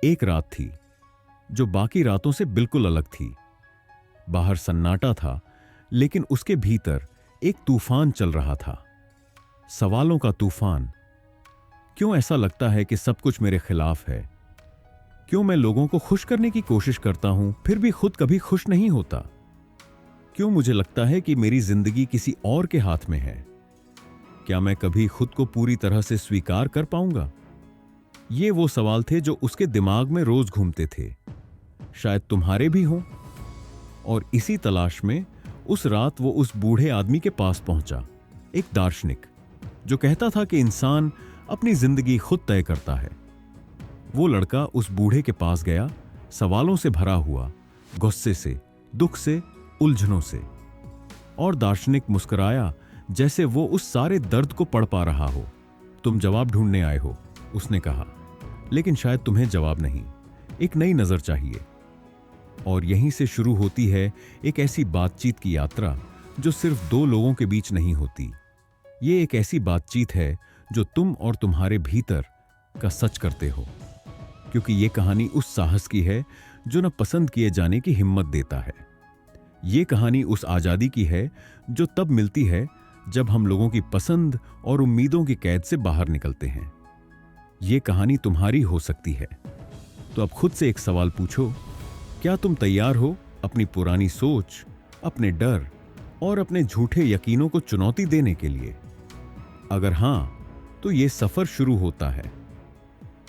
एक रात थी जो बाकी रातों से बिल्कुल अलग थी। बाहर सन्नाटा था, लेकिन उसके भीतर एक तूफान चल रहा था। सवालों का तूफान। क्यों ऐसा लगता है कि सब कुछ मेरे खिलाफ है? क्यों मैं लोगों को खुश करने की कोशिश करता हूं, फिर भी खुद कभी खुश नहीं होता? क्यों मुझे लगता है कि मेरी जिंदगी किसी और के हाथ में है? क्या मैं कभी खुद को पूरी तरह से स्वीकार कर पाऊंगा? ये वो सवाल थे जो उसके दिमाग में रोज घूमते थे। शायद तुम्हारे भी हों। और इसी तलाश में उस रात वो उस बूढ़े आदमी के पास पहुंचा, एक दार्शनिक जो कहता था कि इंसान अपनी जिंदगी खुद तय करता है। वो लड़का उस बूढ़े के पास गया, सवालों से भरा हुआ, गुस्से से, दुख से, उलझनों से। और दार्शनिक मुस्कुराया, जैसे वो उस सारे दर्द को पढ़ पा रहा हो। तुम जवाब ढूंढने आए हो, उसने कहा, लेकिन शायद तुम्हें जवाब नहीं, एक नई नजर चाहिए। और यहीं से शुरू होती है एक ऐसी बातचीत की यात्रा जो सिर्फ दो लोगों के बीच नहीं होती। ये एक ऐसी बातचीत है जो तुम और तुम्हारे भीतर का सच करते हो। क्योंकि ये कहानी उस साहस की है जो न पसंद किए जाने की हिम्मत देता है। ये कहानी उस आजादी की है जो तब मिलती है जब हम लोगों की पसंद और उम्मीदों की कैद से बाहर निकलते हैं। ये कहानी तुम्हारी हो सकती है। तो अब खुद से एक सवाल पूछो, क्या तुम तैयार हो अपनी पुरानी सोच, अपने डर और अपने झूठे यकीनों को चुनौती देने के लिए? अगर हां, तो ये सफर शुरू होता है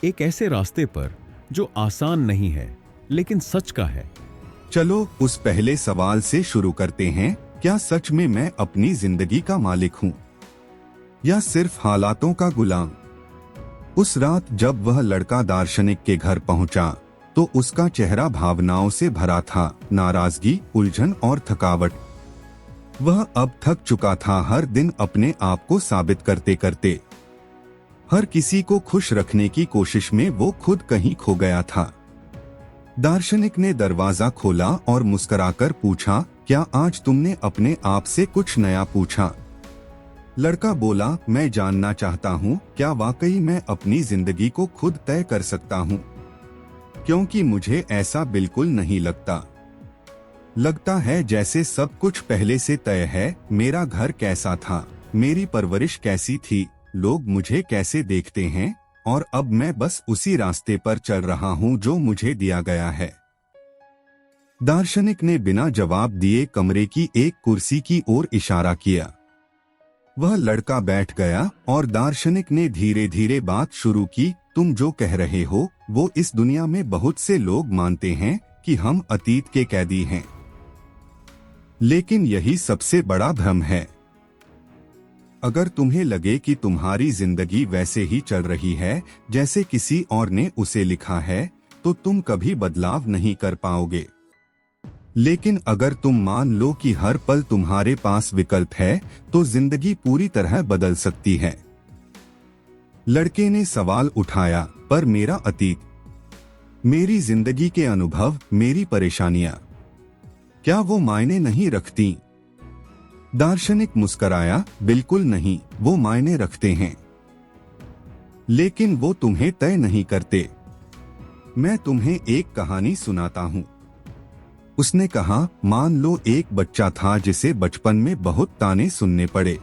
एक ऐसे रास्ते पर जो आसान नहीं है, लेकिन सच का है। चलो उस पहले सवाल से शुरू करते हैं। क्या सच में मैं अपनी जिंदगी का मालिक हूँ या सिर्फ हालातों का गुलाम? उस रात जब वह लड़का दार्शनिक के घर पहुंचा तो उसका चेहरा भावनाओं से भरा था, नाराजगी, उलझन और थकावट। वह अब थक चुका था, हर दिन अपने आप को साबित करते करते। हर किसी को खुश रखने की कोशिश में वो खुद कहीं खो गया था। दार्शनिक ने दरवाजा खोला और मुस्कुराकर पूछा, क्या आज तुमने अपने आप से कुछ नया पूछा? लड़का बोला, मैं जानना चाहता हूँ, क्या वाकई मैं अपनी जिंदगी को खुद तय कर सकता हूँ? क्योंकि मुझे ऐसा बिल्कुल नहीं लगता। लगता है जैसे सब कुछ पहले से तय है। मेरा घर कैसा था, मेरी परवरिश कैसी थी, लोग मुझे कैसे देखते हैं, और अब मैं बस उसी रास्ते पर चल रहा हूँ जो मुझे दिया गया है। दार्शनिक ने बिना जवाब दिए कमरे की एक कुर्सी की ओर इशारा किया। वह लड़का बैठ गया और दार्शनिक ने धीरे धीरे बात शुरू की। तुम जो कह रहे हो वो इस दुनिया में बहुत से लोग मानते हैं कि हम अतीत के कैदी हैं, लेकिन यही सबसे बड़ा भ्रम है। अगर तुम्हें लगे कि तुम्हारी जिंदगी वैसे ही चल रही है जैसे किसी और ने उसे लिखा है, तो तुम कभी बदलाव नहीं कर पाओगे। लेकिन अगर तुम मान लो कि हर पल तुम्हारे पास विकल्प है, तो जिंदगी पूरी तरह बदल सकती है। लड़के ने सवाल उठाया, पर मेरा अतीत, मेरी जिंदगी के अनुभव, मेरी परेशानियां, क्या वो मायने नहीं रखती? दार्शनिक मुस्कराया, बिल्कुल नहीं, वो मायने रखते हैं, लेकिन वो तुम्हें तय नहीं करते। मैं तुम्हें एक कहानी सुनाता हूँ। उसने कहा, मान लो एक बच्चा था जिसे बचपन में बहुत ताने सुनने पड़े।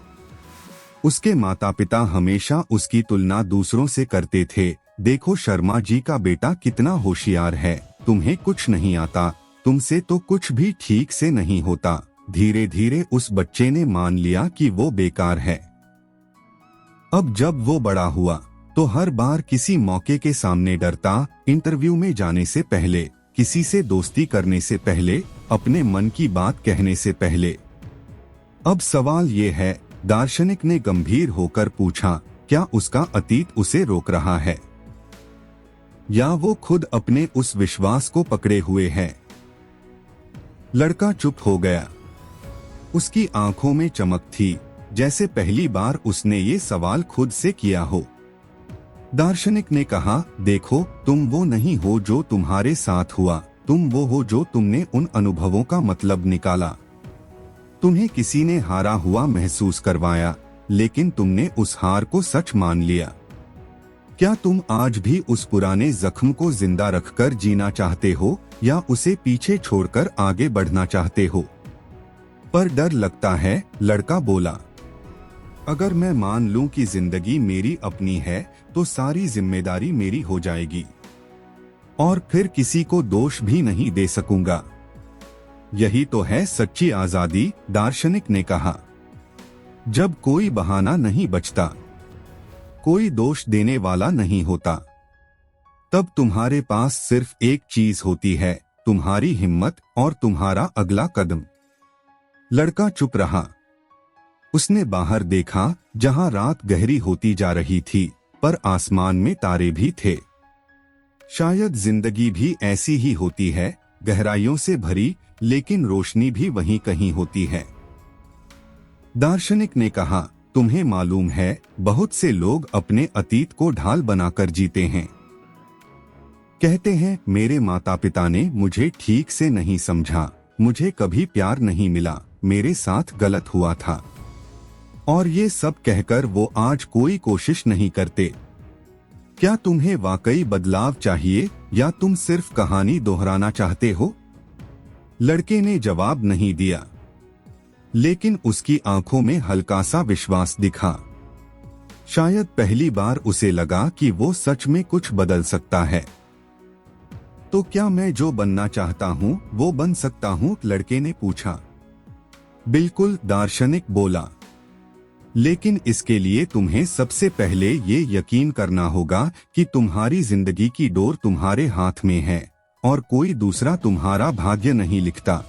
उसके माता पिता हमेशा उसकी तुलना दूसरों से करते थे। देखो शर्मा जी का बेटा कितना होशियार है, तुम्हें कुछ नहीं आता, तुमसे तो कुछ भी ठीक से नहीं होता। धीरे धीरे उस बच्चे ने मान लिया कि वो बेकार है। अब जब वो बड़ा हुआ तो हर बार किसी मौके के सामने डरता, इंटरव्यू में जाने से पहले, किसी से दोस्ती करने से पहले, अपने मन की बात कहने से पहले। अब सवाल ये है, दार्शनिक ने गंभीर होकर पूछा, क्या उसका अतीत उसे रोक रहा है या वो खुद अपने उस विश्वास को पकड़े हुए है? लड़का चुप हो गया। उसकी आंखों में चमक थी, जैसे पहली बार उसने ये सवाल खुद से किया हो। दार्शनिक ने कहा, देखो तुम वो नहीं हो जो तुम्हारे साथ हुआ, तुम वो हो जो तुमने उन अनुभवों का मतलब निकाला। तुम्हें किसी ने हारा हुआ महसूस करवाया, लेकिन तुमने उस हार को सच मान लिया। क्या तुम आज भी उस पुराने जख्म को जिंदा रखकर जीना चाहते हो या उसे पीछे छोड़कर आगे बढ़ना चाहते हो? पर डर लगता है, लड़का बोला। अगर मैं मान लूं कि जिंदगी मेरी अपनी है तो सारी जिम्मेदारी मेरी हो जाएगी और फिर किसी को दोष भी नहीं दे सकूंगा। यही तो है सच्ची आजादी, दार्शनिक ने कहा। जब कोई बहाना नहीं बचता, कोई दोष देने वाला नहीं होता, तब तुम्हारे पास सिर्फ एक चीज होती है, तुम्हारी हिम्मत और तुम्हारा अगला कदम। लड़का चुप रहा। उसने बाहर देखा जहां रात गहरी होती जा रही थी, पर आसमान में तारे भी थे। शायद जिंदगी भी ऐसी ही होती है, गहराइयों से भरी, लेकिन रोशनी भी वहीं कहीं होती है। दार्शनिक ने कहा, तुम्हें मालूम है, बहुत से लोग अपने अतीत को ढाल बनाकर जीते हैं। कहते हैं, मेरे माता पिता ने मुझे ठीक से नहीं समझा, मुझे कभी प्यार नहीं मिला, मेरे साथ गलत हुआ था। और ये सब कहकर वो आज कोई कोशिश नहीं करते। क्या तुम्हें वाकई बदलाव चाहिए या तुम सिर्फ कहानी दोहराना चाहते हो? लड़के ने जवाब नहीं दिया, लेकिन उसकी आंखों में हल्का सा विश्वास दिखा। शायद पहली बार उसे लगा कि वो सच में कुछ बदल सकता है। तो क्या मैं जो बनना चाहता हूँ वो बन सकता हूँ? लड़के ने पूछा। बिल्कुल, दार्शनिक बोला, लेकिन इसके लिए तुम्हें सबसे पहले ये यकीन करना होगा कि तुम्हारी जिंदगी की डोर तुम्हारे हाथ में है और कोई दूसरा तुम्हारा भाग्य नहीं लिखता।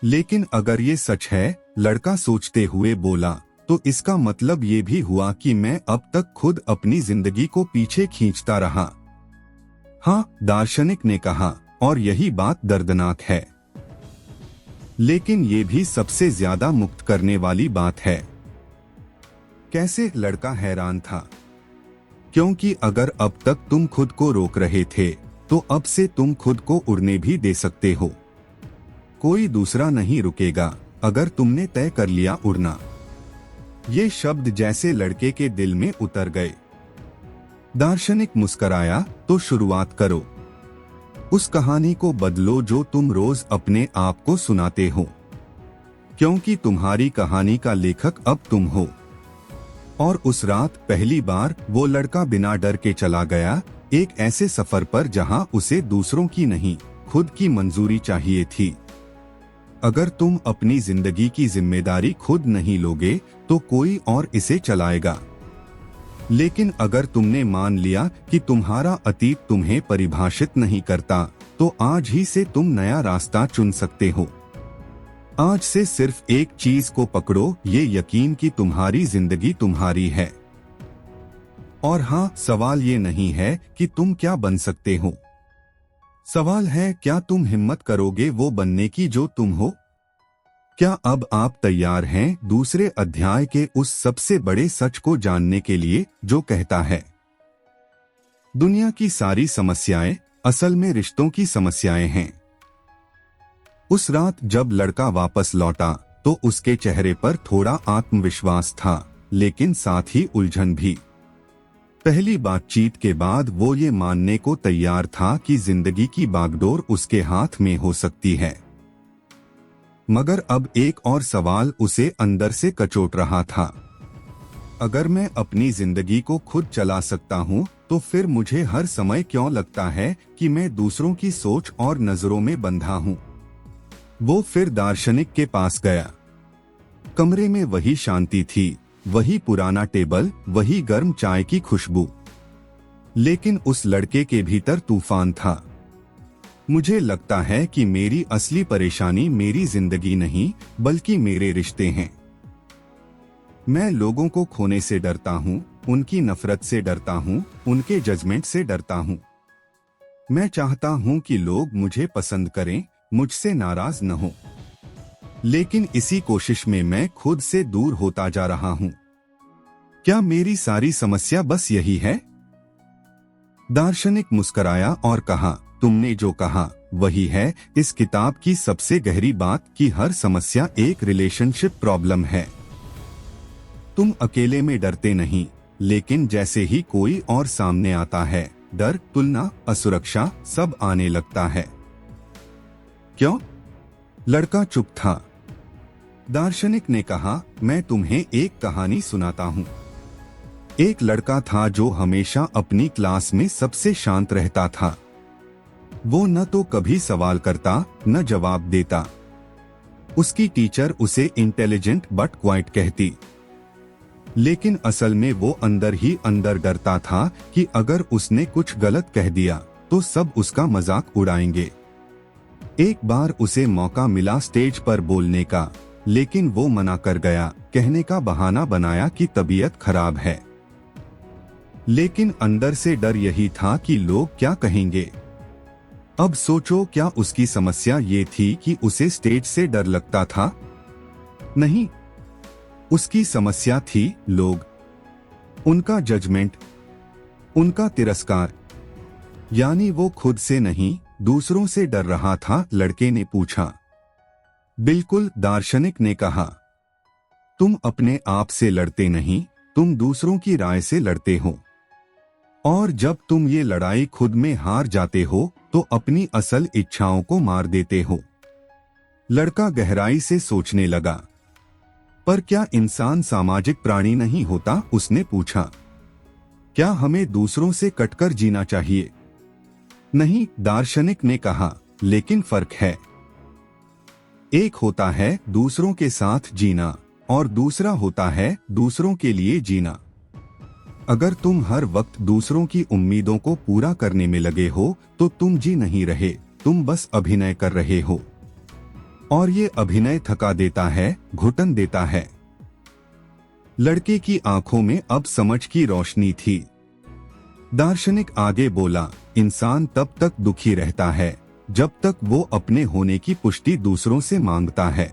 लेकिन अगर ये सच है, लड़का सोचते हुए बोला, तो इसका मतलब ये भी हुआ कि मैं अब तक खुद अपनी जिंदगी को पीछे खींचता रहा। हाँ, दार्शनिक ने कहा, और यही बात दर्दनाक है, लेकिन ये भी सबसे ज्यादा मुक्त करने वाली बात है। कैसे? लड़का हैरान था, क्योंकि अगर अब तक तुम खुद को रोक रहे थे, तो अब से तुम खुद को उड़ने भी दे सकते हो। कोई दूसरा नहीं रुकेगा अगर तुमने तय कर लिया उड़ना। ये शब्द जैसे लड़के के दिल में उतर गए। दार्शनिक मुस्कराया, तो शुरुआत करो। उस कहानी को बदलो जो तुम रोज अपने आप को सुनाते हो, क्योंकि तुम्हारी कहानी का लेखक अब तुम हो। और उस रात पहली बार वो लड़का बिना डर के चला गया, एक ऐसे सफर पर जहां उसे दूसरों की नहीं, खुद की मंजूरी चाहिए थी। अगर तुम अपनी जिंदगी की जिम्मेदारी खुद नहीं लोगे तो कोई और इसे चलाएगा। लेकिन अगर तुमने मान लिया कि तुम्हारा अतीत तुम्हें परिभाषित नहीं करता, तो आज ही से तुम नया रास्ता चुन सकते हो। आज से सिर्फ एक चीज को पकड़ो, ये यकीन कि तुम्हारी जिंदगी तुम्हारी है। और हाँ, सवाल ये नहीं है कि तुम क्या बन सकते हो, सवाल है क्या तुम हिम्मत करोगे वो बनने की जो तुम हो। क्या अब आप तैयार हैं दूसरे अध्याय के उस सबसे बड़े सच को जानने के लिए जो कहता है, दुनिया की सारी समस्याएं असल में रिश्तों की समस्याएं हैं। उस रात जब लड़का वापस लौटा तो उसके चेहरे पर थोड़ा आत्मविश्वास था, लेकिन साथ ही उलझन भी। पहली बातचीत के बाद वो ये मानने को तैयार था कि जिंदगी की बागडोर उसके हाथ में हो सकती है, मगर अब एक और सवाल उसे अंदर से कचोट रहा था। अगर मैं अपनी जिंदगी को खुद चला सकता हूँ, तो फिर मुझे हर समय क्यों लगता है कि मैं दूसरों की सोच और नजरों में बंधा हूँ। वो फिर दार्शनिक के पास गया। कमरे में वही शांति थी, वही पुराना टेबल, वही गर्म चाय की खुशबू, लेकिन उस लड़के के भीतर तूफान था। मुझे लगता है कि मेरी असली परेशानी मेरी जिंदगी नहीं, बल्कि मेरे रिश्ते हैं। मैं लोगों को खोने से डरता हूँ, उनकी नफरत से डरता हूँ, उनके जजमेंट से डरता हूँ। मैं चाहता हूँ कि लोग मुझे पसंद करें, मुझसे नाराज न हो, लेकिन इसी कोशिश में मैं खुद से दूर होता जा रहा हूँ। क्या मेरी सारी समस्या बस यही है? दार्शनिक मुस्कराया और कहा, तुमने जो कहा वही है इस किताब की सबसे गहरी बात, कि हर समस्या एक रिलेशनशिप प्रॉब्लम है। तुम अकेले में डरते नहीं, लेकिन जैसे ही कोई और सामने आता है, डर, तुलना, असुरक्षा सब आने लगता है। क्यों? लड़का चुप था। दार्शनिक ने कहा, मैं तुम्हें एक कहानी सुनाता हूँ। एक लड़का था जो हमेशा अपनी क्लास में सबसे शांत रहता था। वो न तो कभी सवाल करता, न जवाब देता। उसकी टीचर उसे इंटेलिजेंट बट क्वाइट कहती। लेकिन असल में वो अंदर ही अंदर डरता था कि अगर उसने कुछ गलत कह दिया तो सब उसका मजाक उड़ाएंगे। एक बार उसे मौका मिला स्टेज पर बोलने का, लेकिन वो मना कर गया, कहने का बहाना बनाया कि तबीयत खराब है। लेकिन अंदर से डर यही था कि लोग क्या कहेंगे। अब सोचो, क्या उसकी समस्या ये थी कि उसे स्टेज से डर लगता था? नहीं, उसकी समस्या थी लोग, उनका जजमेंट, उनका तिरस्कार। यानी वो खुद से नहीं, दूसरों से डर रहा था। लड़के ने पूछा। बिल्कुल, दार्शनिक ने कहा। तुम अपने आप से लड़ते नहीं, तुम दूसरों की राय से लड़ते हो। और जब तुम ये लड़ाई खुद में हार जाते हो तो अपनी असल इच्छाओं को मार देते हो। लड़का गहराई से सोचने लगा। पर क्या इंसान सामाजिक प्राणी नहीं होता? उसने पूछा। क्या हमें दूसरों से कटकर जीना चाहिए? नहीं, दार्शनिक ने कहा, लेकिन फर्क है। एक होता है दूसरों के साथ जीना और दूसरा होता है दूसरों के लिए जीना। अगर तुम हर वक्त दूसरों की उम्मीदों को पूरा करने में लगे हो तो तुम जी नहीं रहे, तुम बस अभिनय कर रहे हो। और ये अभिनय थका देता है, घुटन देता है। लड़के की आंखों में अब समझ की रोशनी थी। दार्शनिक आगे बोला, इंसान तब तक दुखी रहता है जब तक वो अपने होने की पुष्टि दूसरों से मांगता है।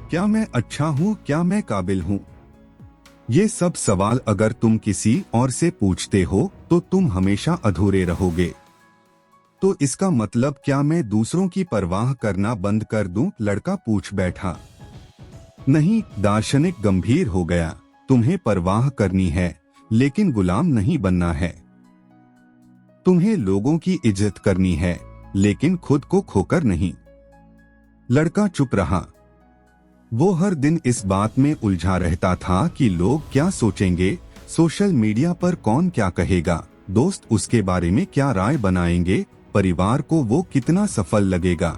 क्या मैं अच्छा हूँ? क्या मैं काबिल हूँ? ये सब सवाल अगर तुम किसी और से पूछते हो तो तुम हमेशा अधूरे रहोगे। तो इसका मतलब क्या मैं दूसरों की परवाह करना बंद कर दूं? लड़का पूछ बैठा। नहीं, दार्शनिक गंभीर हो गया। तुम्हें परवाह करनी है, लेकिन गुलाम नहीं बनना है। तुम्हें लोगों की इज्जत करनी है, लेकिन खुद को खोकर नहीं। लड़का चुप रहा। वो हर दिन इस बात में उलझा रहता था कि लोग क्या सोचेंगे, सोशल मीडिया पर कौन क्या कहेगा, दोस्त उसके बारे में क्या राय बनाएंगे, परिवार को वो कितना सफल लगेगा।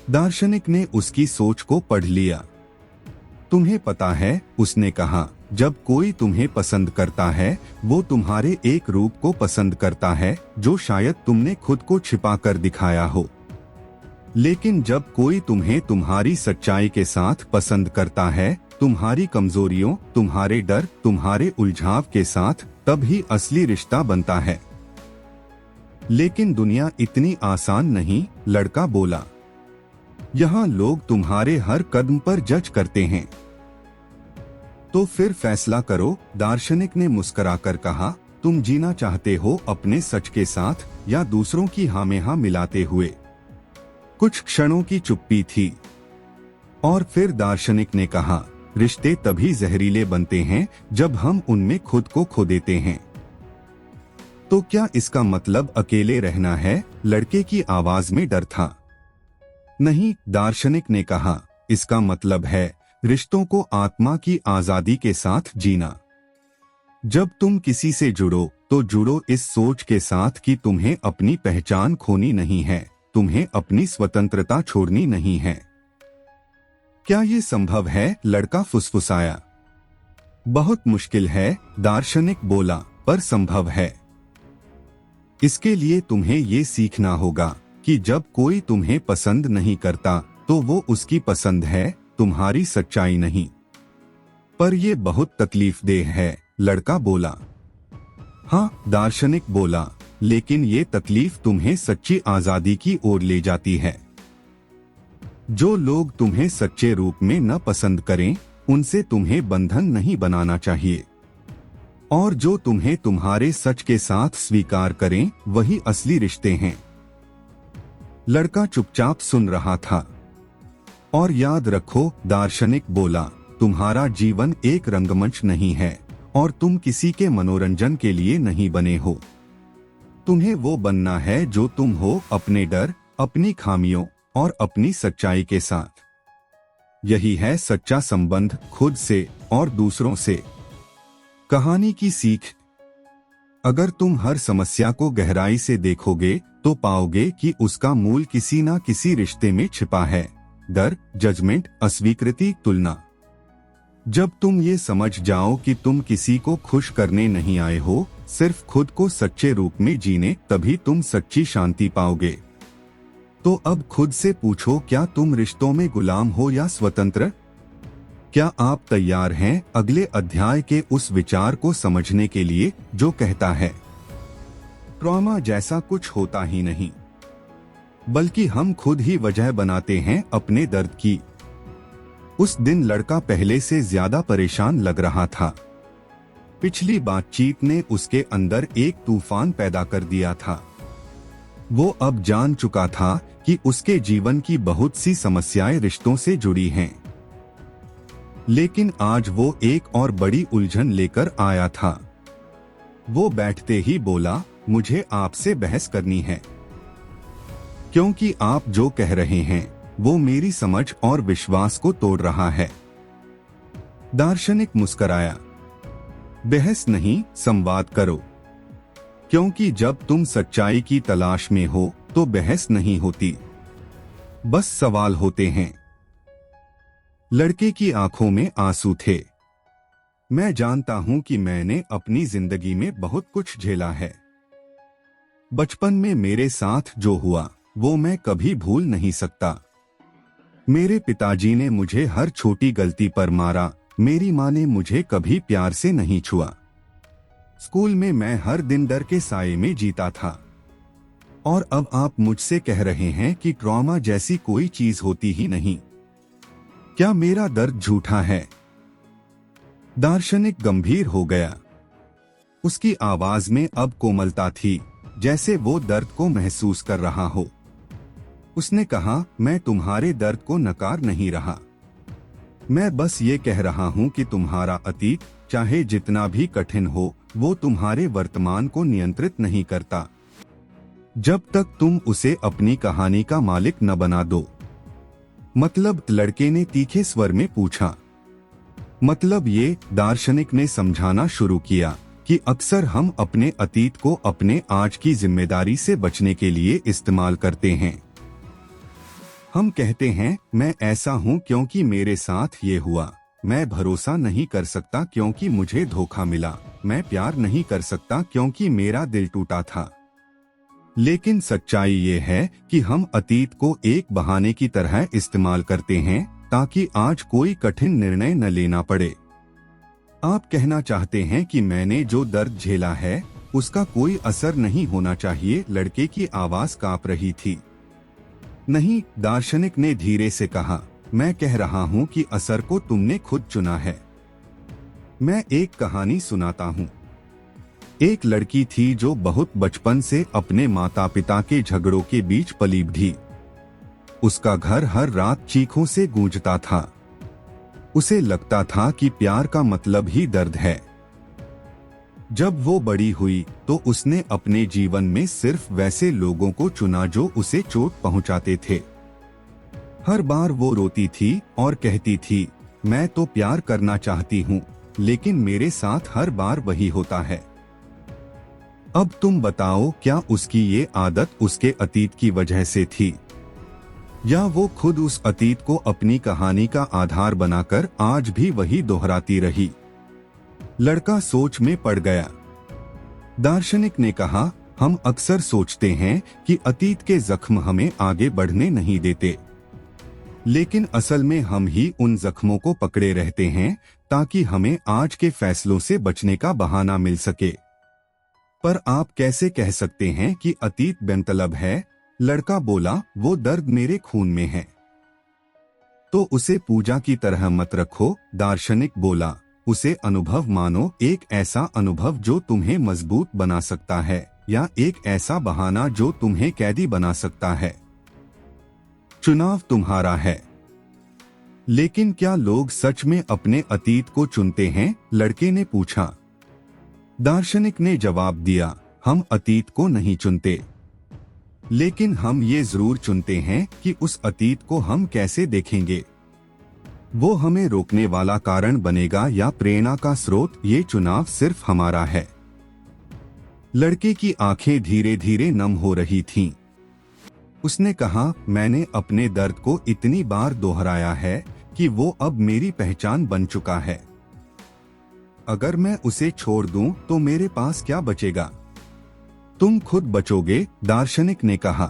दार्शनिक ने उसकी सोच को पढ़ लिया। तुम्हें पता है, उसने कहा, जब कोई तुम्हें पसंद करता है वो तुम्हारे एक रूप को पसंद करता है जो शायद तुमने खुद को छिपा कर दिखाया हो। लेकिन जब कोई तुम्हें तुम्हारी सच्चाई के साथ पसंद करता है, तुम्हारी कमजोरियों, तुम्हारे डर, तुम्हारे उलझाव के साथ, तब ही असली रिश्ता बनता है। लेकिन दुनिया इतनी आसान नहीं, लड़का बोला। यहाँ लोग तुम्हारे हर कदम पर जज करते हैं। तो फिर फैसला करो, दार्शनिक ने मुस्कुराकर कहा। तुम जीना चाहते हो अपने सच के साथ या दूसरों की हाँ में हाँ मिलाते हुए? कुछ क्षणों की चुप्पी थी और फिर दार्शनिक ने कहा, रिश्ते तभी जहरीले बनते हैं जब हम उनमें खुद को खो देते हैं। तो क्या इसका मतलब अकेले रहना है? लड़के की आवाज में डर था। नहीं, दार्शनिक ने कहा, इसका मतलब है रिश्तों को आत्मा की आजादी के साथ जीना। जब तुम किसी से जुड़ो तो जुड़ो इस सोच के साथ कि तुम्हें अपनी पहचान खोनी नहीं है, तुम्हें अपनी स्वतंत्रता छोड़नी नहीं है। क्या ये संभव है? लड़का फुसफुसाया। बहुत मुश्किल है, दार्शनिक बोला, पर संभव है। इसके लिए तुम्हें ये सीखना होगा कि जब कोई तुम्हें पसंद नहीं करता तो वो उसकी पसंद है, तुम्हारी सच्चाई नहीं। पर यह बहुत तकलीफदेह है, लड़का बोला। हाँ, दार्शनिक बोला, लेकिन ये तकलीफ तुम्हें सच्ची आजादी की ओर ले जाती है। जो लोग तुम्हें सच्चे रूप में न पसंद करें, उनसे तुम्हें बंधन नहीं बनाना चाहिए। और जो तुम्हें तुम्हारे सच के साथ स्वीकार करें, वही असली रिश्ते हैं। लड़का चुपचाप सुन रहा था। और याद रखो, दार्शनिक बोला, तुम्हारा जीवन एक रंगमंच नहीं है और तुम किसी के मनोरंजन के लिए नहीं बने हो। तुम्हें वो बनना है जो तुम हो, अपने डर, अपनी खामियों और अपनी सच्चाई के साथ। यही है सच्चा संबंध खुद से और दूसरों से। कहानी की सीख। अगर तुम हर समस्या को गहराई से देखोगे तो पाओगे कि उसका मूल किसी ना किसी रिश्ते में छिपा है। डर, जजमेंट, अस्वीकृति, तुलना। जब तुम ये समझ जाओ कि तुम किसी को खुश करने नहीं आए हो, सिर्फ खुद को सच्चे रूप में जीने, तभी तुम सच्ची शांति पाओगे। तो अब खुद से पूछो, क्या तुम रिश्तों में गुलाम हो या स्वतंत्र? क्या आप तैयार हैं अगले अध्याय के उस विचार को समझने के लिए जो कहता है, ट्रॉमा जैसा कुछ होता ही नहीं, बल्कि हम खुद ही वजह बनाते हैं अपने दर्द की। उस दिन लड़का पहले से ज्यादा परेशान लग रहा था। पिछली बातचीत ने उसके अंदर एक तूफान पैदा कर दिया था। वो अब जान चुका था कि उसके जीवन की बहुत सी समस्याएं रिश्तों से जुड़ी हैं। लेकिन आज वो एक और बड़ी उलझन लेकर आया था। वो बैठते ही बोला, मुझे आपसे बहस करनी है, क्योंकि आप जो कह रहे हैं वो मेरी समझ और विश्वास को तोड़ रहा है। दार्शनिक मुस्कराया, बहस नहीं, संवाद करो, क्योंकि जब तुम सच्चाई की तलाश में हो तो बहस नहीं होती, बस सवाल होते हैं। लड़के की आंखों में आंसू थे। मैं जानता हूं कि मैंने अपनी जिंदगी में बहुत कुछ झेला है। बचपन में मेरे साथ जो हुआ वो मैं कभी भूल नहीं सकता। मेरे पिताजी ने मुझे हर छोटी गलती पर मारा, मेरी माँ ने मुझे कभी प्यार से नहीं छुआ। स्कूल में मैं हर दिन डर के साए में जीता था। और अब आप मुझसे कह रहे हैं कि ट्रॉमा जैसी कोई चीज होती ही नहीं। क्या मेरा दर्द झूठा है? दार्शनिक गंभीर हो गया। उसकी आवाज में अब कोमलता थी, जैसे वो दर्द को महसूस कर रहा हो। उसने कहा, मैं तुम्हारे दर्द को नकार नहीं रहा। मैं बस ये कह रहा हूं कि तुम्हारा अतीत, चाहे जितना भी कठिन हो, वो तुम्हारे वर्तमान को नियंत्रित नहीं करता, जब तक तुम उसे अपनी कहानी का मालिक न बना दो। मतलब? लड़के ने तीखे स्वर में पूछा। मतलब ये, दार्शनिक ने समझाना शुरू किया, कि अक्सर हम अपने अतीत को अपने आज की जिम्मेदारी से बचने के लिए इस्तेमाल करते हैं। हम कहते हैं, मैं ऐसा हूं क्योंकि मेरे साथ ये हुआ, मैं भरोसा नहीं कर सकता क्योंकि मुझे धोखा मिला, मैं प्यार नहीं कर सकता क्योंकि मेरा दिल टूटा था। लेकिन सच्चाई ये है कि हम अतीत को एक बहाने की तरह इस्तेमाल करते हैं ताकि आज कोई कठिन निर्णय न लेना पड़े। आप कहना चाहते हैं कि मैंने जो दर्द झेला है उसका कोई असर नहीं होना चाहिए? लड़के की आवाज कांप रही थी। नहीं, दार्शनिक ने धीरे से कहा, मैं कह रहा हूं कि असर को तुमने खुद चुना है। मैं एक कहानी सुनाता हूं। एक लड़की थी जो बहुत बचपन से अपने माता पिता के झगड़ों के बीच पली बढ़ी। उसका घर हर रात चीखों से गूंजता था। उसे लगता था कि प्यार का मतलब ही दर्द है। जब वो बड़ी हुई तो उसने अपने जीवन में सिर्फ वैसे लोगों को चुना जो उसे चोट पहुंचाते थे। हर बार वो रोती थी और कहती थी, मैं तो प्यार करना चाहती हूँ, लेकिन मेरे साथ हर बार वही होता है। अब तुम बताओ, क्या उसकी ये आदत उसके अतीत की वजह से थी, या वो खुद उस अतीत को अपनी कहानी का आधार बनाकर आज भी वही दोहराती रही? लड़का सोच में पड़ गया। दार्शनिक ने कहा, हम अक्सर सोचते हैं कि अतीत के जख्म हमें आगे बढ़ने नहीं देते, लेकिन असल में हम ही उन जख्मों को पकड़े रहते हैं ताकि हमें आज के फैसलों से बचने का बहाना मिल सके। पर आप कैसे कह सकते हैं कि अतीत बेमतलब है? लड़का बोला, वो दर्द मेरे खून में है। तो उसे पूजा की तरह मत रखो, दार्शनिक बोला। उसे अनुभव मानो, एक ऐसा अनुभव जो तुम्हें मजबूत बना सकता है, या एक ऐसा बहाना जो तुम्हें कैदी बना सकता है। चुनाव तुम्हारा है। लेकिन क्या लोग सच में अपने अतीत को चुनते हैं? लड़के ने पूछा। दार्शनिक ने जवाब दिया, हम अतीत को नहीं चुनते, लेकिन हम ये जरूर चुनते हैं कि उस अतीत को हम कैसे देखेंगे। वो हमें रोकने वाला कारण बनेगा या प्रेरणा का स्रोत, ये चुनाव सिर्फ हमारा है। लड़के की आंखें धीरे धीरे नम हो रही थीं। उसने कहा, मैंने अपने दर्द को इतनी बार दोहराया है कि वो अब मेरी पहचान बन चुका है। अगर मैं उसे छोड़ दूं तो मेरे पास क्या बचेगा? तुम खुद बचोगे, दार्शनिक ने कहा।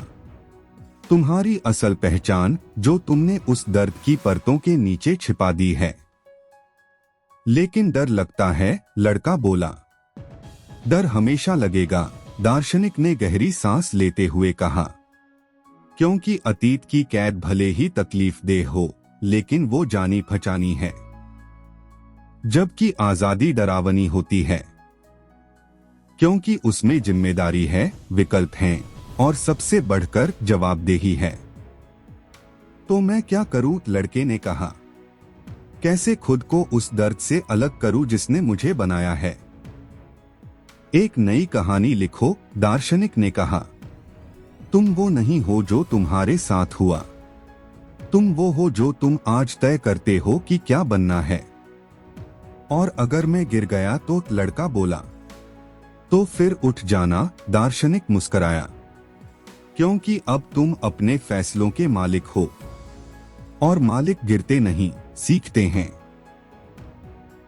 तुम्हारी असल पहचान जो तुमने उस दर्द की परतों के नीचे छिपा दी है। लेकिन डर लगता है, लड़का बोला। डर हमेशा लगेगा, दार्शनिक ने गहरी सांस लेते हुए कहा, क्योंकि अतीत की कैद भले ही तकलीफ देह हो, लेकिन वो जानी पहचानी है, जबकि आजादी डरावनी होती है, क्योंकि उसमें जिम्मेदारी है, विकल्प हैं और सबसे बढ़कर जवाबदेही है। तो मैं क्या करूं? लड़के ने कहा। कैसे खुद को उस दर्द से अलग करूं जिसने मुझे बनाया है? एक नई कहानी लिखो, दार्शनिक ने कहा। तुम वो नहीं हो जो तुम्हारे साथ हुआ, तुम वो हो जो तुम आज तय करते हो कि क्या बनना है। और अगर मैं गिर गया तो, लड़का बोला। तो फिर उठ जाना, दार्शनिक मुस्कराया, क्योंकि अब तुम अपने फैसलों के मालिक हो, और मालिक गिरते नहीं, सीखते हैं।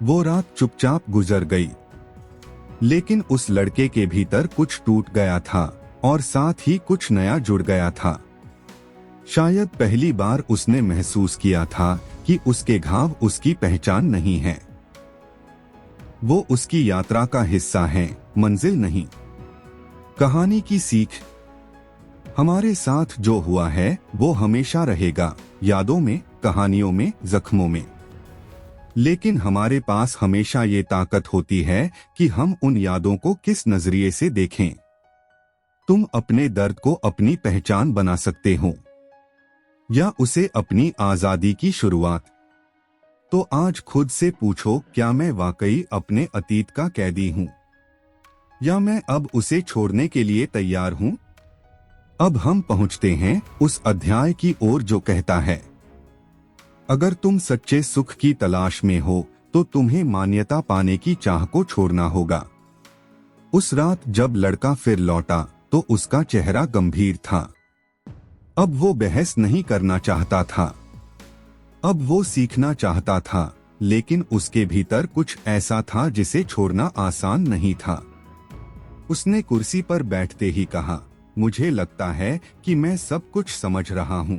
वो रात चुपचाप गुजर गई, लेकिन उस लड़के के भीतर कुछ टूट गया था और साथ ही कुछ नया जुड़ गया था। शायद पहली बार उसने महसूस किया था कि उसके घाव उसकी पहचान नहीं है। वो उसकी यात्रा का हिस्सा हैं, मंजिल नहीं। कहानी की सीख, हमारे साथ जो हुआ है वो हमेशा रहेगा, यादों में, कहानियों में, जख्मों में। लेकिन हमारे पास हमेशा ये ताकत होती है कि हम उन यादों को किस नजरिए से देखें। तुम अपने दर्द को अपनी पहचान बना सकते हो, या उसे अपनी आजादी की शुरुआत। तो आज खुद से पूछो, क्या मैं वाकई अपने अतीत का कैदी हूं, या मैं अब उसे छोड़ने के लिए तैयार हूं? अब हम पहुंचते हैं उस अध्याय की ओर जो कहता है, अगर तुम सच्चे सुख की तलाश में हो तो तुम्हें मान्यता पाने की चाह को छोड़ना होगा। उस रात जब लड़का फिर लौटा तो उसका चेहरा गंभीर था। अब वो बहस नहीं करना चाहता था, अब वो सीखना चाहता था, लेकिन उसके भीतर कुछ ऐसा था जिसे छोड़ना आसान नहीं था। उसने कुर्सी पर बैठते ही कहा, मुझे लगता है कि मैं सब कुछ समझ रहा हूं,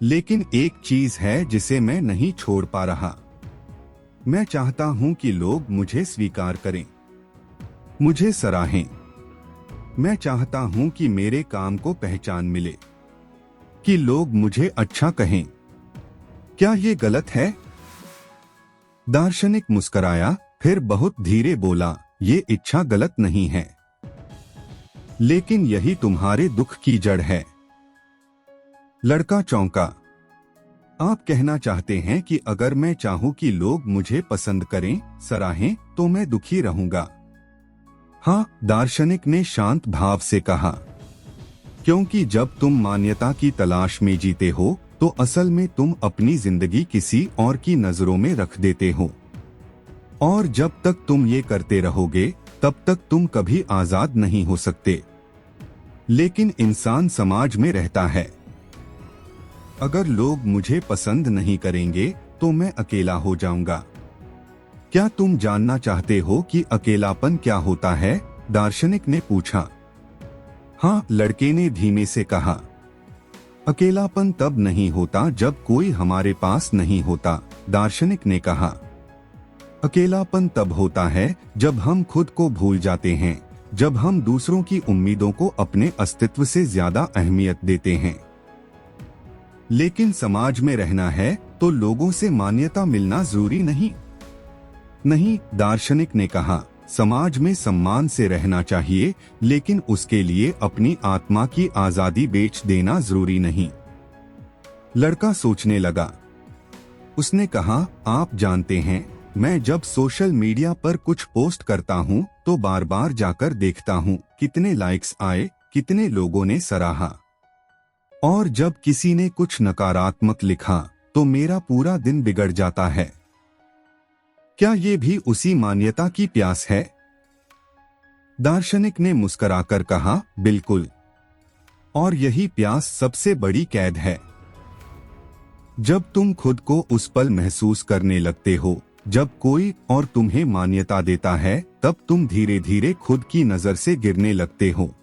लेकिन एक चीज है जिसे मैं नहीं छोड़ पा रहा। मैं चाहता हूं कि लोग मुझे स्वीकार करें, मुझे सराहें। मैं चाहता हूं कि मेरे काम को पहचान मिले, कि लोग मुझे अच्छा कहें। क्या ये गलत है? दार्शनिक मुस्कराया, फिर बहुत धीरे बोला, ये इच्छा गलत नहीं है, लेकिन यही तुम्हारे दुख की जड़ है। लड़का चौंका। आप कहना चाहते हैं कि अगर मैं चाहूं कि लोग मुझे पसंद करें, सराहें, तो मैं दुखी रहूंगा? हाँ, दार्शनिक ने शांत भाव से कहा, क्योंकि जब तुम मान्यता की तलाश में जीते हो तो असल में तुम अपनी जिंदगी किसी और की नजरों में रख देते हो, और जब तक तुम ये करते रहोगे तब तक तुम कभी आजाद नहीं हो सकते। लेकिन इंसान समाज में रहता है। अगर लोग मुझे पसंद नहीं करेंगे तो मैं अकेला हो जाऊंगा। क्या तुम जानना चाहते हो कि अकेलापन क्या होता है? दार्शनिक ने पूछा। हाँ, लड़के ने धीमे से कहा। अकेलापन तब नहीं होता जब कोई हमारे पास नहीं होता, दार्शनिक ने कहा। अकेलापन तब होता है जब हम खुद को भूल जाते हैं, जब हम दूसरों की उम्मीदों को अपने अस्तित्व से ज्यादा अहमियत देते हैं। लेकिन समाज में रहना है तो लोगों से मान्यता मिलना जरूरी नहीं। नहीं, दार्शनिक ने कहा, समाज में सम्मान से रहना चाहिए, लेकिन उसके लिए अपनी आत्मा की आजादी बेच देना जरूरी नहीं। लड़का सोचने लगा। उसने कहा, आप जानते हैं, मैं जब सोशल मीडिया पर कुछ पोस्ट करता हूँ तो बार बार जाकर देखता हूँ कितने लाइक्स आए, कितने लोगों ने सराहा। और जब किसी ने कुछ नकारात्मक लिखा तो मेरा पूरा दिन बिगड़ जाता है। क्या ये भी उसी मान्यता की प्यास है? दार्शनिक ने मुस्कुराकर कहा, बिल्कुल। और यही प्यास सबसे बड़ी कैद है। जब तुम खुद को उस पल महसूस करने लगते हो जब कोई और तुम्हें मान्यता देता है, तब तुम धीरे धीरे खुद की नजर से गिरने लगते हो,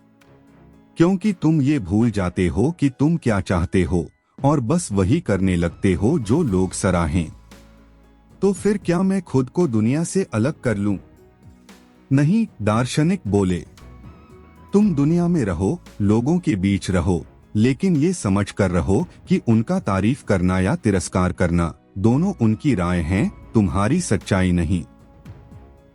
क्योंकि तुम ये भूल जाते हो कि तुम क्या चाहते हो और बस वही करने लगते हो जो लोग सराहें। तो फिर क्या मैं खुद को दुनिया से अलग कर लूं? नहीं, दार्शनिक बोले, तुम दुनिया में रहो, लोगों के बीच रहो, लेकिन ये समझ कर रहो कि उनका तारीफ करना या तिरस्कार करना दोनों उनकी राय हैं, तुम्हारी सच्चाई नहीं।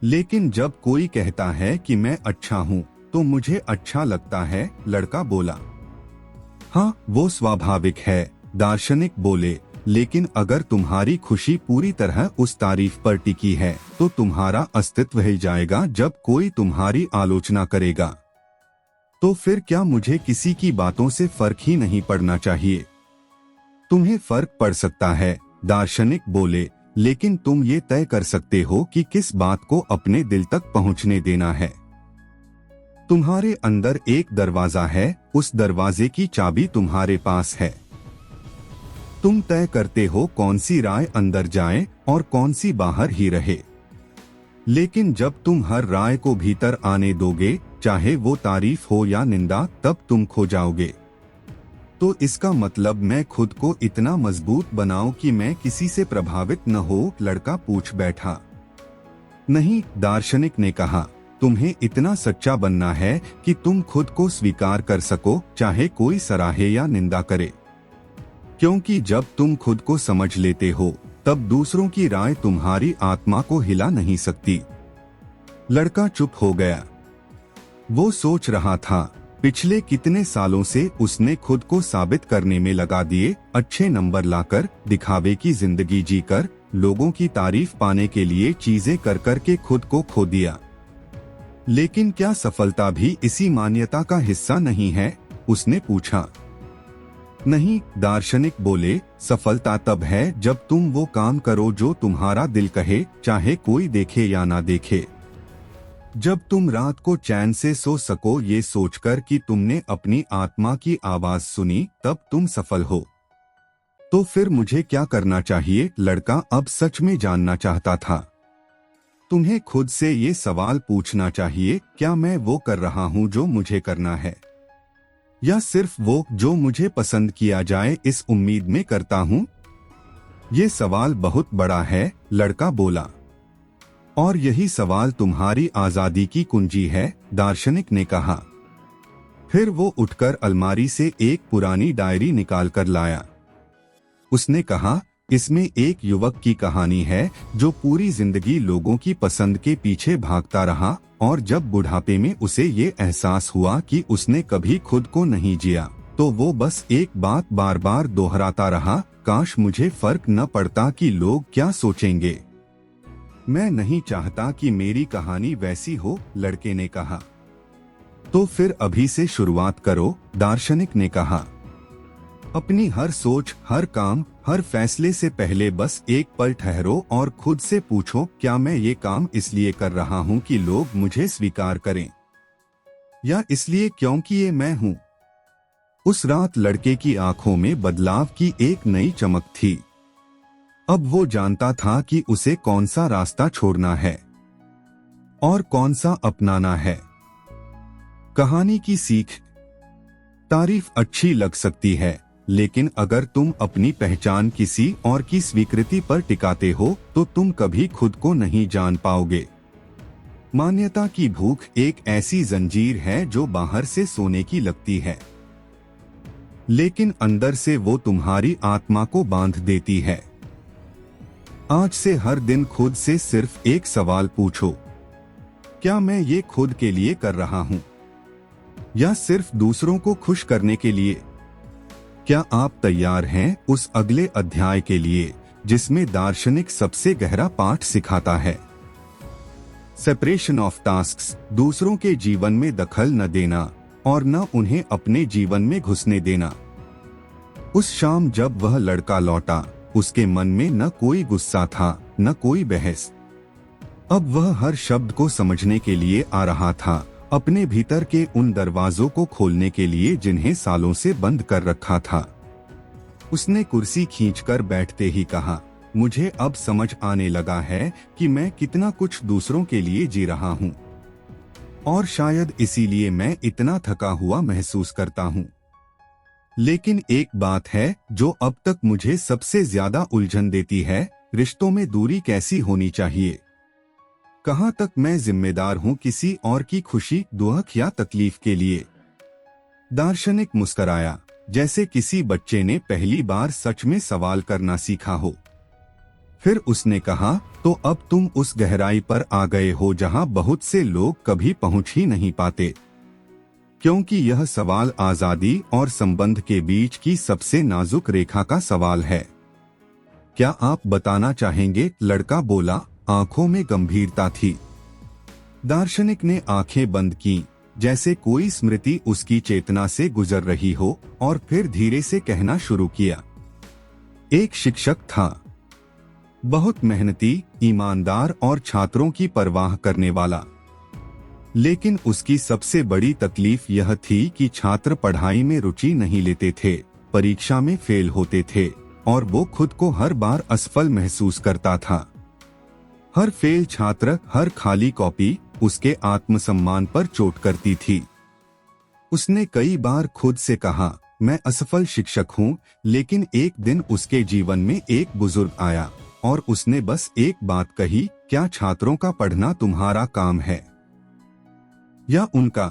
लेकिन जब कोई कहता है कि मैं अच्छा हूँ तो मुझे अच्छा लगता है, लड़का बोला। हाँ, वो स्वाभाविक है, दार्शनिक बोले, लेकिन अगर तुम्हारी खुशी पूरी तरह उस तारीफ पर टिकी है तो तुम्हारा अस्तित्व हिल जाएगा जब कोई तुम्हारी आलोचना करेगा। तो फिर क्या मुझे किसी की बातों से फर्क ही नहीं पड़ना चाहिए? तुम्हें फर्क पड़ सकता है, दार्शनिक बोले, लेकिन तुम ये तय कर सकते हो कि किस बात को अपने दिल तक पहुंचने देना है। तुम्हारे अंदर एक दरवाजा है, उस दरवाजे की चाबी तुम्हारे पास है। तुम तय करते हो कौन सी राय अंदर जाए और कौन सी बाहर ही रहे। लेकिन जब तुम हर राय को भीतर आने दोगे, चाहे वो तारीफ हो या निंदा, तब तुम खो जाओगे। तो इसका मतलब मैं खुद को इतना मजबूत बनाऊं कि मैं किसी से प्रभावित न हो, लड़का पूछ बैठा। नहीं, दार्शनिक ने कहा, तुम्हें इतना सच्चा बनना है कि तुम खुद को स्वीकार कर सको, चाहे कोई सराहे या निंदा करे। क्योंकि जब तुम खुद को समझ लेते हो तब दूसरों की राय तुम्हारी आत्मा को हिला नहीं सकती। लड़का चुप हो गया। वो सोच रहा था, पिछले कितने सालों से उसने खुद को साबित करने में लगा दिए, अच्छे नंबर लाकर, दिखावे की जिंदगी जीकर, लोगों की तारीफ पाने के लिए चीजें कर कर के खुद को खो दिया। लेकिन क्या सफलता भी इसी मान्यता का हिस्सा नहीं है? उसने पूछा। नहीं, दार्शनिक बोले, सफलता तब है जब तुम वो काम करो जो तुम्हारा दिल कहे, चाहे कोई देखे या ना देखे। जब तुम रात को चैन से सो सको ये सोचकर कि तुमने अपनी आत्मा की आवाज सुनी, तब तुम सफल हो। तो फिर मुझे क्या करना चाहिए? लड़का अब सच में जानना चाहता था। तुम्हें खुद से ये सवाल पूछना चाहिए, क्या मैं वो कर रहा हूँ जो मुझे करना है, या सिर्फ वो जो मुझे पसंद किया जाए इस उम्मीद में करता हूँ? ये सवाल बहुत बड़ा है, लड़का बोला। और यही सवाल तुम्हारी आजादी की कुंजी है, दार्शनिक ने कहा। फिर वो उठकर अलमारी से एक पुरानी डायरी निकाल कर लाया। उसने कहा, इसमें एक युवक की कहानी है जो पूरी जिंदगी लोगों की पसंद के पीछे भागता रहा, और जब बुढ़ापे में उसे ये एहसास हुआ कि उसने कभी खुद को नहीं जिया, तो वो बस एक बात बार बार दोहराता रहा, काश मुझे फर्क न पड़ता कि लोग क्या सोचेंगे। मैं नहीं चाहता कि मेरी कहानी वैसी हो, लड़के ने कहा। तो फिर अभी से शुरुआत करो, दार्शनिक ने कहा। अपनी हर सोच, हर काम, हर फैसले से पहले बस एक पल ठहरो और खुद से पूछो, क्या मैं ये काम इसलिए कर रहा हूँ कि लोग मुझे स्वीकार करें, या इसलिए क्योंकि ये मैं हूँ? उस रात लड़के की आंखों में बदलाव की एक नई चमक थी। अब वो जानता था कि उसे कौन सा रास्ता छोड़ना है और कौन सा अपनाना है। कहानी की सीख, तारीफ अच्छी लग सकती है, लेकिन अगर तुम अपनी पहचान किसी और की स्वीकृति पर टिकाते हो तो तुम कभी खुद को नहीं जान पाओगे। मान्यता की भूख एक ऐसी जंजीर है जो बाहर से सोने की लगती है, लेकिन अंदर से वो तुम्हारी आत्मा को बांध देती है। आज से हर दिन खुद से सिर्फ एक सवाल पूछो, क्या मैं ये खुद के लिए कर रहा हूं, या सिर्फ दूसरों को खुश करने के लिए? क्या आप तैयार हैं उस अगले अध्याय के लिए जिसमें दार्शनिक सबसे गहरा पाठ सिखाता है। सेपरेशन ऑफ टास्क्स, दूसरों के जीवन में दखल न देना और न उन्हें अपने जीवन में घुसने देना। उस शाम जब वह लड़का लौटा, उसके मन में न कोई गुस्सा था, न कोई बहस। अब वह हर शब्द को समझने के लिए आ रहा था, अपने भीतर के उन दरवाजों को खोलने के लिए जिन्हें सालों से बंद कर रखा था। उसने कुर्सी खींचकर बैठते ही कहा, मुझे अब समझ आने लगा है कि मैं कितना कुछ दूसरों के लिए जी रहा हूँ, और शायद इसीलिए मैं इतना थका हुआ महसूस करता हूँ। लेकिन एक बात है जो अब तक मुझे सबसे ज्यादा उलझन देती है, रिश्तों में दूरी कैसी होनी चाहिए। कहाँ तक मैं जिम्मेदार हूँ किसी और की खुशी, दुख या तकलीफ के लिए। दार्शनिक मुस्कराया, जैसे किसी बच्चे ने पहली बार सच में सवाल करना सीखा हो। फिर उसने कहा, तो अब तुम उस गहराई पर आ गए हो जहाँ बहुत से लोग कभी पहुँच ही नहीं पाते, क्योंकि यह सवाल आजादी और संबंध के बीच की सबसे नाजुक रेखा का सवाल है। क्या आप बताना चाहेंगे? लड़का बोला, आंखों में गंभीरता थी। दार्शनिक ने आंखें बंद की, जैसे कोई स्मृति उसकी चेतना से गुजर रही हो, और फिर धीरे से कहना शुरू किया। एक शिक्षक था, बहुत मेहनती, ईमानदार और छात्रों की परवाह करने वाला। लेकिन उसकी सबसे बड़ी तकलीफ यह थी कि छात्र पढ़ाई में रुचि नहीं लेते थे, परीक्षा में फेल होते थे, और वो खुद को हर बार असफल महसूस करता था। हर फेल छात्र, हर खाली कॉपी उसके आत्मसम्मान पर चोट करती थी। उसने कई बार खुद से कहा, मैं असफल शिक्षक हूँ, लेकिन एक दिन उसके जीवन में एक बुजुर्ग आया और उसने बस एक बात कही, क्या छात्रों का पढ़ना तुम्हारा काम है या उनका?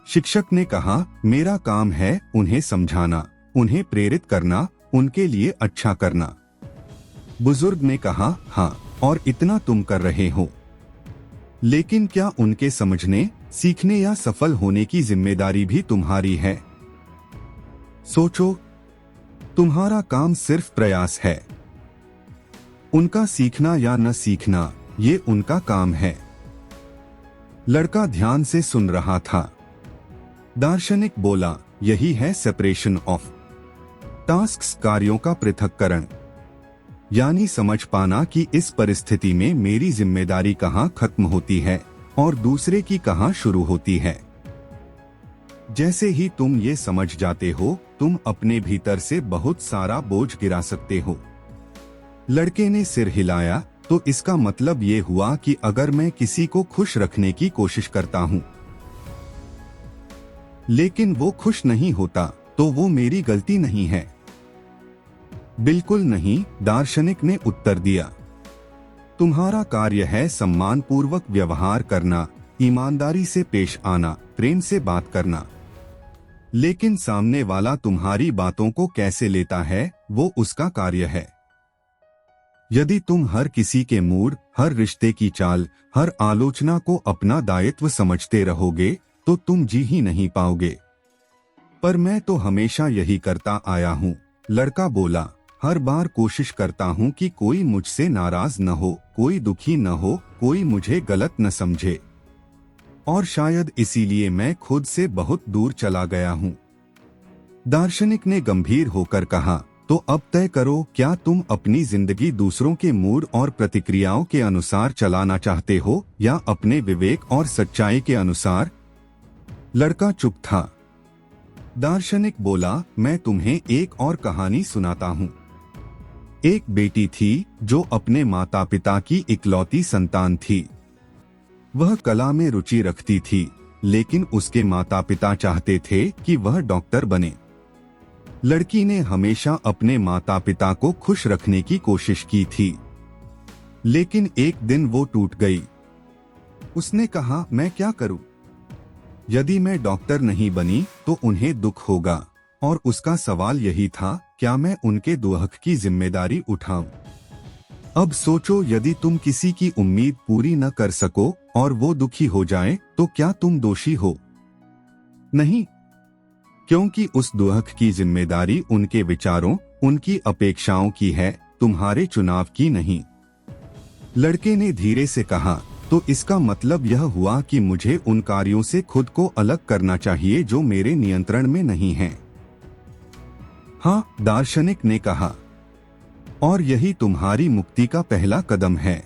शिक्षक ने कहा, मेरा काम है उन्हें समझाना, उन्हें प्रेरित करना, उनके लिए अच्छा करना। बुजुर्ग ने कहा, हाँ, और इतना तुम कर रहे हो, लेकिन क्या उनके समझने, सीखने या सफल होने की जिम्मेदारी भी तुम्हारी है? सोचो, तुम्हारा काम सिर्फ प्रयास है। उनका सीखना या न सीखना, ये उनका काम है। लड़का ध्यान से सुन रहा था। दार्शनिक बोला, यही है सेपरेशन ऑफ टास्क्स, कार्यों का पृथक्करण। यानी समझ पाना कि इस परिस्थिति में मेरी जिम्मेदारी कहाँ खत्म होती है और दूसरे की कहाँ शुरू होती है। जैसे ही तुम ये समझ जाते हो, तुम अपने भीतर से बहुत सारा बोझ गिरा सकते हो। लड़के ने सिर हिलाया, तो इसका मतलब ये हुआ कि अगर मैं किसी को खुश रखने की कोशिश करता हूँ, लेकिन वो खुश नहीं होता, तो वो मेरी गलती नहीं है। बिल्कुल नहीं, दार्शनिक ने उत्तर दिया। तुम्हारा कार्य है सम्मानपूर्वक व्यवहार करना, ईमानदारी से पेश आना, प्रेम से बात करना। लेकिन सामने वाला तुम्हारी बातों को कैसे लेता है, वो उसका कार्य है। यदि तुम हर किसी के मूड, हर रिश्ते की चाल, हर आलोचना को अपना दायित्व समझते रहोगे, तो तुम जी ही नहीं पाओगे। पर मैं तो हमेशा यही करता आया हूँ, लड़का बोला। हर बार कोशिश करता हूँ कि कोई मुझसे नाराज न हो, कोई दुखी न हो, कोई मुझे गलत न समझे। और शायद इसीलिए मैं खुद से बहुत दूर चला गया हूँ। दार्शनिक ने गंभीर होकर कहा, तो अब तय करो, क्या तुम अपनी जिंदगी दूसरों के मूड और प्रतिक्रियाओं के अनुसार चलाना चाहते हो या अपने विवेक और सच्चाई के अनुसार? लड़का चुप था। दार्शनिक बोला, मैं तुम्हें एक और कहानी सुनाता हूँ। एक बेटी थी जो अपने माता पिता की इकलौती संतान थी। वह कला में रुचि रखती थी, लेकिन उसके माता पिता चाहते थे कि वह डॉक्टर बने। लड़की ने हमेशा अपने माता पिता को खुश रखने की कोशिश की थी, लेकिन एक दिन वो टूट गई। उसने कहा, मैं क्या करूं? यदि मैं डॉक्टर नहीं बनी तो उन्हें दुख होगा, और उसका सवाल यही था, क्या मैं उनके दुख की जिम्मेदारी उठाऊं? अब सोचो, यदि तुम किसी की उम्मीद पूरी न कर सको और वो दुखी हो जाए, तो क्या तुम दोषी हो? नहीं, क्योंकि उस दुख की जिम्मेदारी उनके विचारों, उनकी अपेक्षाओं की है, तुम्हारे चुनाव की नहीं। लड़के ने धीरे से कहा, तो इसका मतलब यह हुआ कि मुझे उन कार्यों से खुद को अलग करना चाहिए जो मेरे नियंत्रण में नहीं हैं। हाँ, दार्शनिक ने कहा, और यही तुम्हारी मुक्ति का पहला कदम है।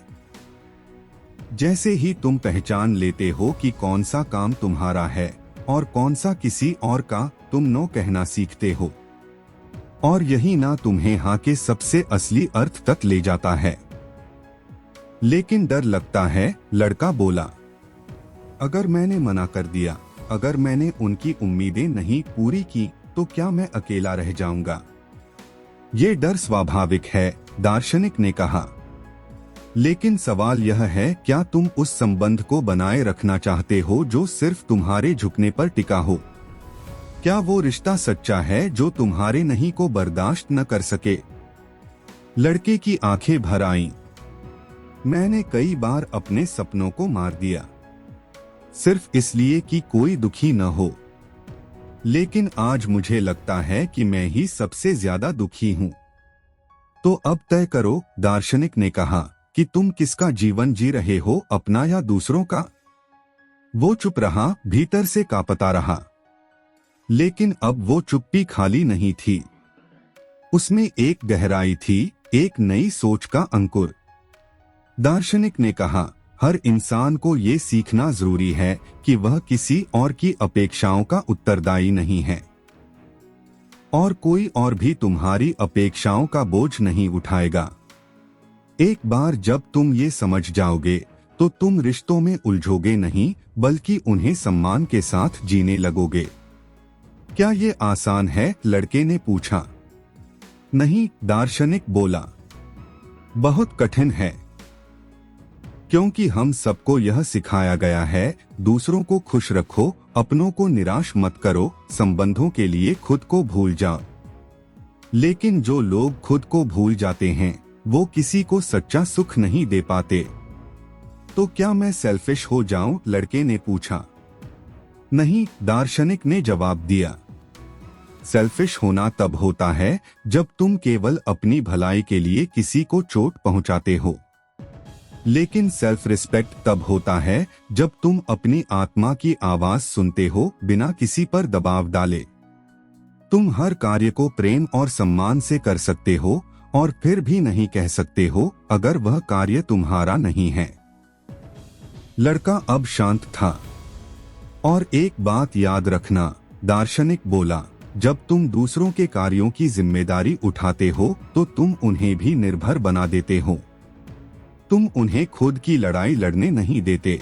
जैसे ही तुम पहचान लेते हो कि कौन सा काम तुम्हारा है और कौन सा किसी और का, तुम नो कहना सीखते हो, और यही ना तुम्हें हाँ के सबसे असली अर्थ तक ले जाता है। लेकिन डर लगता है, लड़का बोला। अगर मैंने मना कर दिया, अगर मैंने उनकी उम्मीदें नहीं पूरी की, तो क्या मैं अकेला रह जाऊंगा? ये डर स्वाभाविक है, दार्शनिक ने कहा। लेकिन सवाल यह है, क्या तुम उस संबंध को बनाए रखना चाहते हो जो सिर्फ तुम्हारे झुकने पर टिका हो? क्या वो रिश्ता सच्चा है जो तुम्हारे नहीं को बर्दाश्त न कर सके? लड़के की आंखें भर आईं। मैंने कई बार अपने सपनों को मार दिया, सिर्फ इसलिए कि कोई दुखी न हो। लेकिन आज मुझे लगता है कि मैं ही सबसे ज्यादा दुखी हूं। तो अब तय करो, दार्शनिक ने कहा, कि तुम किसका जीवन जी रहे हो, अपना या दूसरों का? वो चुप रहा, भीतर से कांपता रहा। लेकिन अब वो चुप्पी खाली नहीं थी, उसमें एक गहराई थी, एक नई सोच का अंकुर। दार्शनिक ने कहा, हर इंसान को ये सीखना जरूरी है कि वह किसी और की अपेक्षाओं का उत्तरदायी नहीं है, और कोई और भी तुम्हारी अपेक्षाओं का बोझ नहीं उठाएगा। एक बार जब तुम ये समझ जाओगे, तो तुम रिश्तों में उलझोगे नहीं, बल्कि उन्हें सम्मान के साथ जीने लगोगे। क्या ये आसान है? लड़के ने पूछा। नहीं, दार्शनिक बोला, बहुत कठिन है। क्योंकि हम सबको यह सिखाया गया है, दूसरों को खुश रखो, अपनों को निराश मत करो, संबंधों के लिए खुद को भूल जाओ। लेकिन जो लोग खुद को भूल जाते हैं, वो किसी को सच्चा सुख नहीं दे पाते। तो क्या मैं सेल्फिश हो जाऊं? लड़के ने पूछा। नहीं, दार्शनिक ने जवाब दिया। सेल्फिश होना तब होता है जब तुम केवल अपनी भलाई के लिए किसी को चोट पहुंचाते हो। लेकिन सेल्फ रिस्पेक्ट तब होता है जब तुम अपनी आत्मा की आवाज सुनते हो, बिना किसी पर दबाव डाले। तुम हर कार्य को प्रेम और सम्मान से कर सकते हो, और फिर भी नहीं कह सकते हो अगर वह कार्य तुम्हारा नहीं है। लड़का अब शांत था। और एक बात याद रखना, दार्शनिक बोला, जब तुम दूसरों के कार्यों की जिम्मेदारी उठाते हो, तो तुम उन्हें भी निर्भर बना देते हो। तुम उन्हें खुद की लड़ाई लड़ने नहीं देते।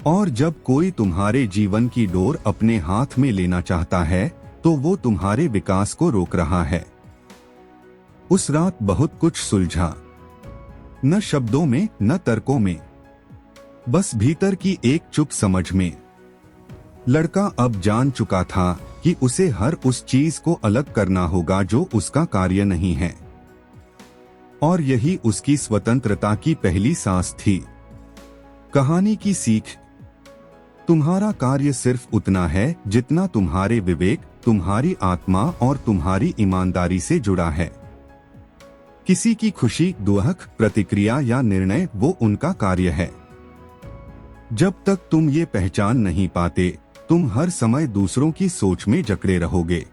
और जब कोई तुम्हारे जीवन की डोर अपने हाथ में लेना चाहता है, तो वो तुम्हारे विकास को रोक रहा है। उस रात बहुत कुछ सुलझा, न शब्दों में, न तर्कों में, बस भीतर की एक चुप समझ में। लड़का अब जान चुका था कि उसे हर उस चीज को अलग करना होगा जो उसका कार्य नहीं है, और यही उसकी स्वतंत्रता की पहली सांस थी। कहानी की सीख, तुम्हारा कार्य सिर्फ उतना है जितना तुम्हारे विवेक, तुम्हारी आत्मा और तुम्हारी ईमानदारी से जुड़ा है। किसी की खुशी, दुख, प्रतिक्रिया या निर्णय, वो उनका कार्य है। जब तक तुम ये पहचान नहीं पाते, तुम हर समय दूसरों की सोच में जकड़े रहोगे।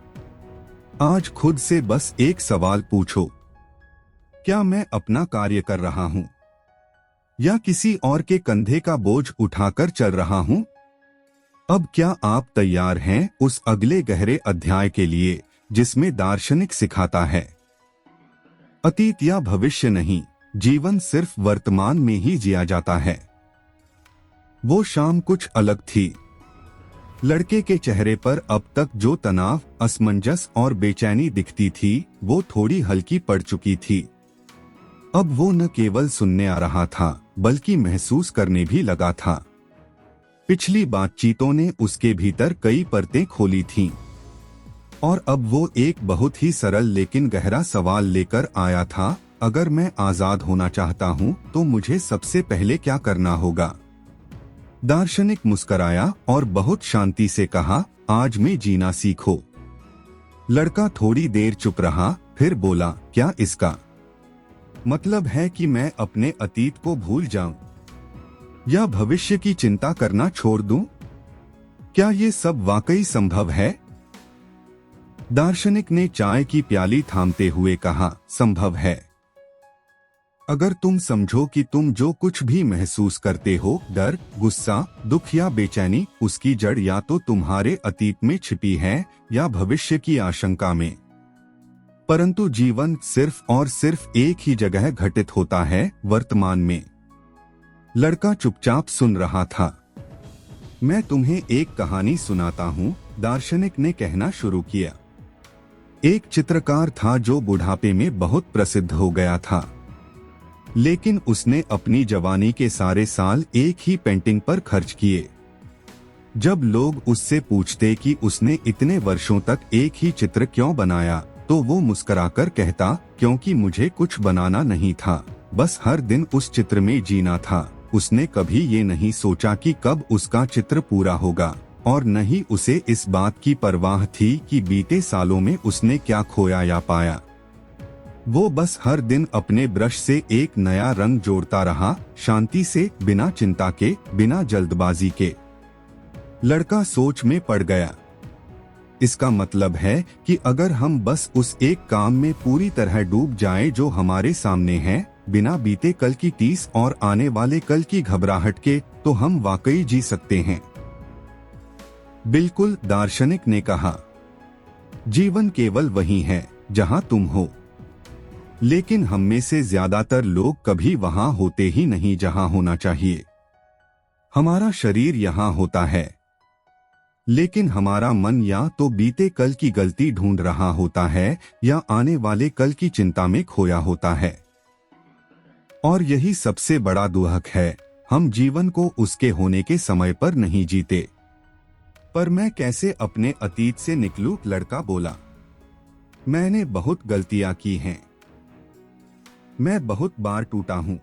आज खुद से बस एक सवाल पूछो, क्या मैं अपना कार्य कर रहा हूं, या किसी और के कंधे का बोझ उठाकर चल रहा हूं? अब क्या आप तैयार हैं उस अगले गहरे अध्याय के लिए, जिसमें दार्शनिक सिखाता है, अतीत या भविष्य नहीं, जीवन सिर्फ वर्तमान में ही जिया जाता है। वो शाम कुछ अलग थी। लड़के के चेहरे पर अब तक जो तनाव, असमंजस और बेचैनी दिखती थी, वो थोड़ी हल्की पड़ चुकी थी। अब वो न केवल सुनने आ रहा था, बल्कि महसूस करने भी लगा था। पिछली बातचीतों ने उसके भीतर कई परतें खोली थीं, और अब वो एक बहुत ही सरल लेकिन गहरा सवाल लेकर आया था, अगर मैं आजाद होना चाहता हूँ, तो मुझे सबसे पहले क्या करना होगा? दार्शनिक मुस्कराया और बहुत शांति से कहा, आज में जीना सीखो। लड़का थोड़ी देर चुप रहा, फिर बोला, क्या इसका मतलब है कि मैं अपने अतीत को भूल जाऊं या भविष्य की चिंता करना छोड़ दूं? क्या ये सब वाकई संभव है? दार्शनिक ने चाय की प्याली थामते हुए कहा, संभव है। अगर तुम समझो कि तुम जो कुछ भी महसूस करते हो, डर, गुस्सा, दुख या बेचैनी, उसकी जड़ या तो तुम्हारे अतीत में छिपी है या भविष्य की आशंका में। परंतु जीवन सिर्फ और सिर्फ एक ही जगह घटित होता है, वर्तमान में। लड़का चुपचाप सुन रहा था। मैं तुम्हें एक कहानी सुनाता हूँ, दार्शनिक ने कहना शुरू किया। एक चित्रकार था जो बुढ़ापे में बहुत प्रसिद्ध हो गया था, लेकिन उसने अपनी जवानी के सारे साल एक ही पेंटिंग पर खर्च किए। जब लोग उससे पूछते कि उसने इतने वर्षों तक एक ही चित्र क्यों बनाया, तो वो मुस्कुराकर कहता, क्योंकि मुझे कुछ बनाना नहीं था, बस हर दिन उस चित्र में जीना था। उसने कभी ये नहीं सोचा कि कब उसका चित्र पूरा होगा, और न ही उसे इस बात की परवाह थी कि बीते सालों में उसने क्या खोया या पाया। वो बस हर दिन अपने ब्रश से एक नया रंग जोड़ता रहा, शांति से, बिना चिंता के, बिना जल्दबाजी के। लड़का सोच में पड़ गया। इसका मतलब है कि अगर हम बस उस एक काम में पूरी तरह डूब जाएं जो हमारे सामने है, बिना बीते कल की टीस और आने वाले कल की घबराहट के, तो हम वाकई जी सकते हैं। बिल्कुल, दार्शनिक ने कहा। जीवन केवल वही है जहां तुम हो। लेकिन हम में से ज्यादातर लोग कभी वहां होते ही नहीं जहां होना चाहिए। हमारा शरीर यहां होता है, लेकिन हमारा मन या तो बीते कल की गलती ढूंढ रहा होता है या आने वाले कल की चिंता में खोया होता है। और यही सबसे बड़ा दुहक है, हम जीवन को उसके होने के समय पर नहीं जीते। पर मैं कैसे अपने अतीत से निकलूं? लड़का बोला। मैंने बहुत गलतियां की हैं। मैं बहुत बार टूटा हूं।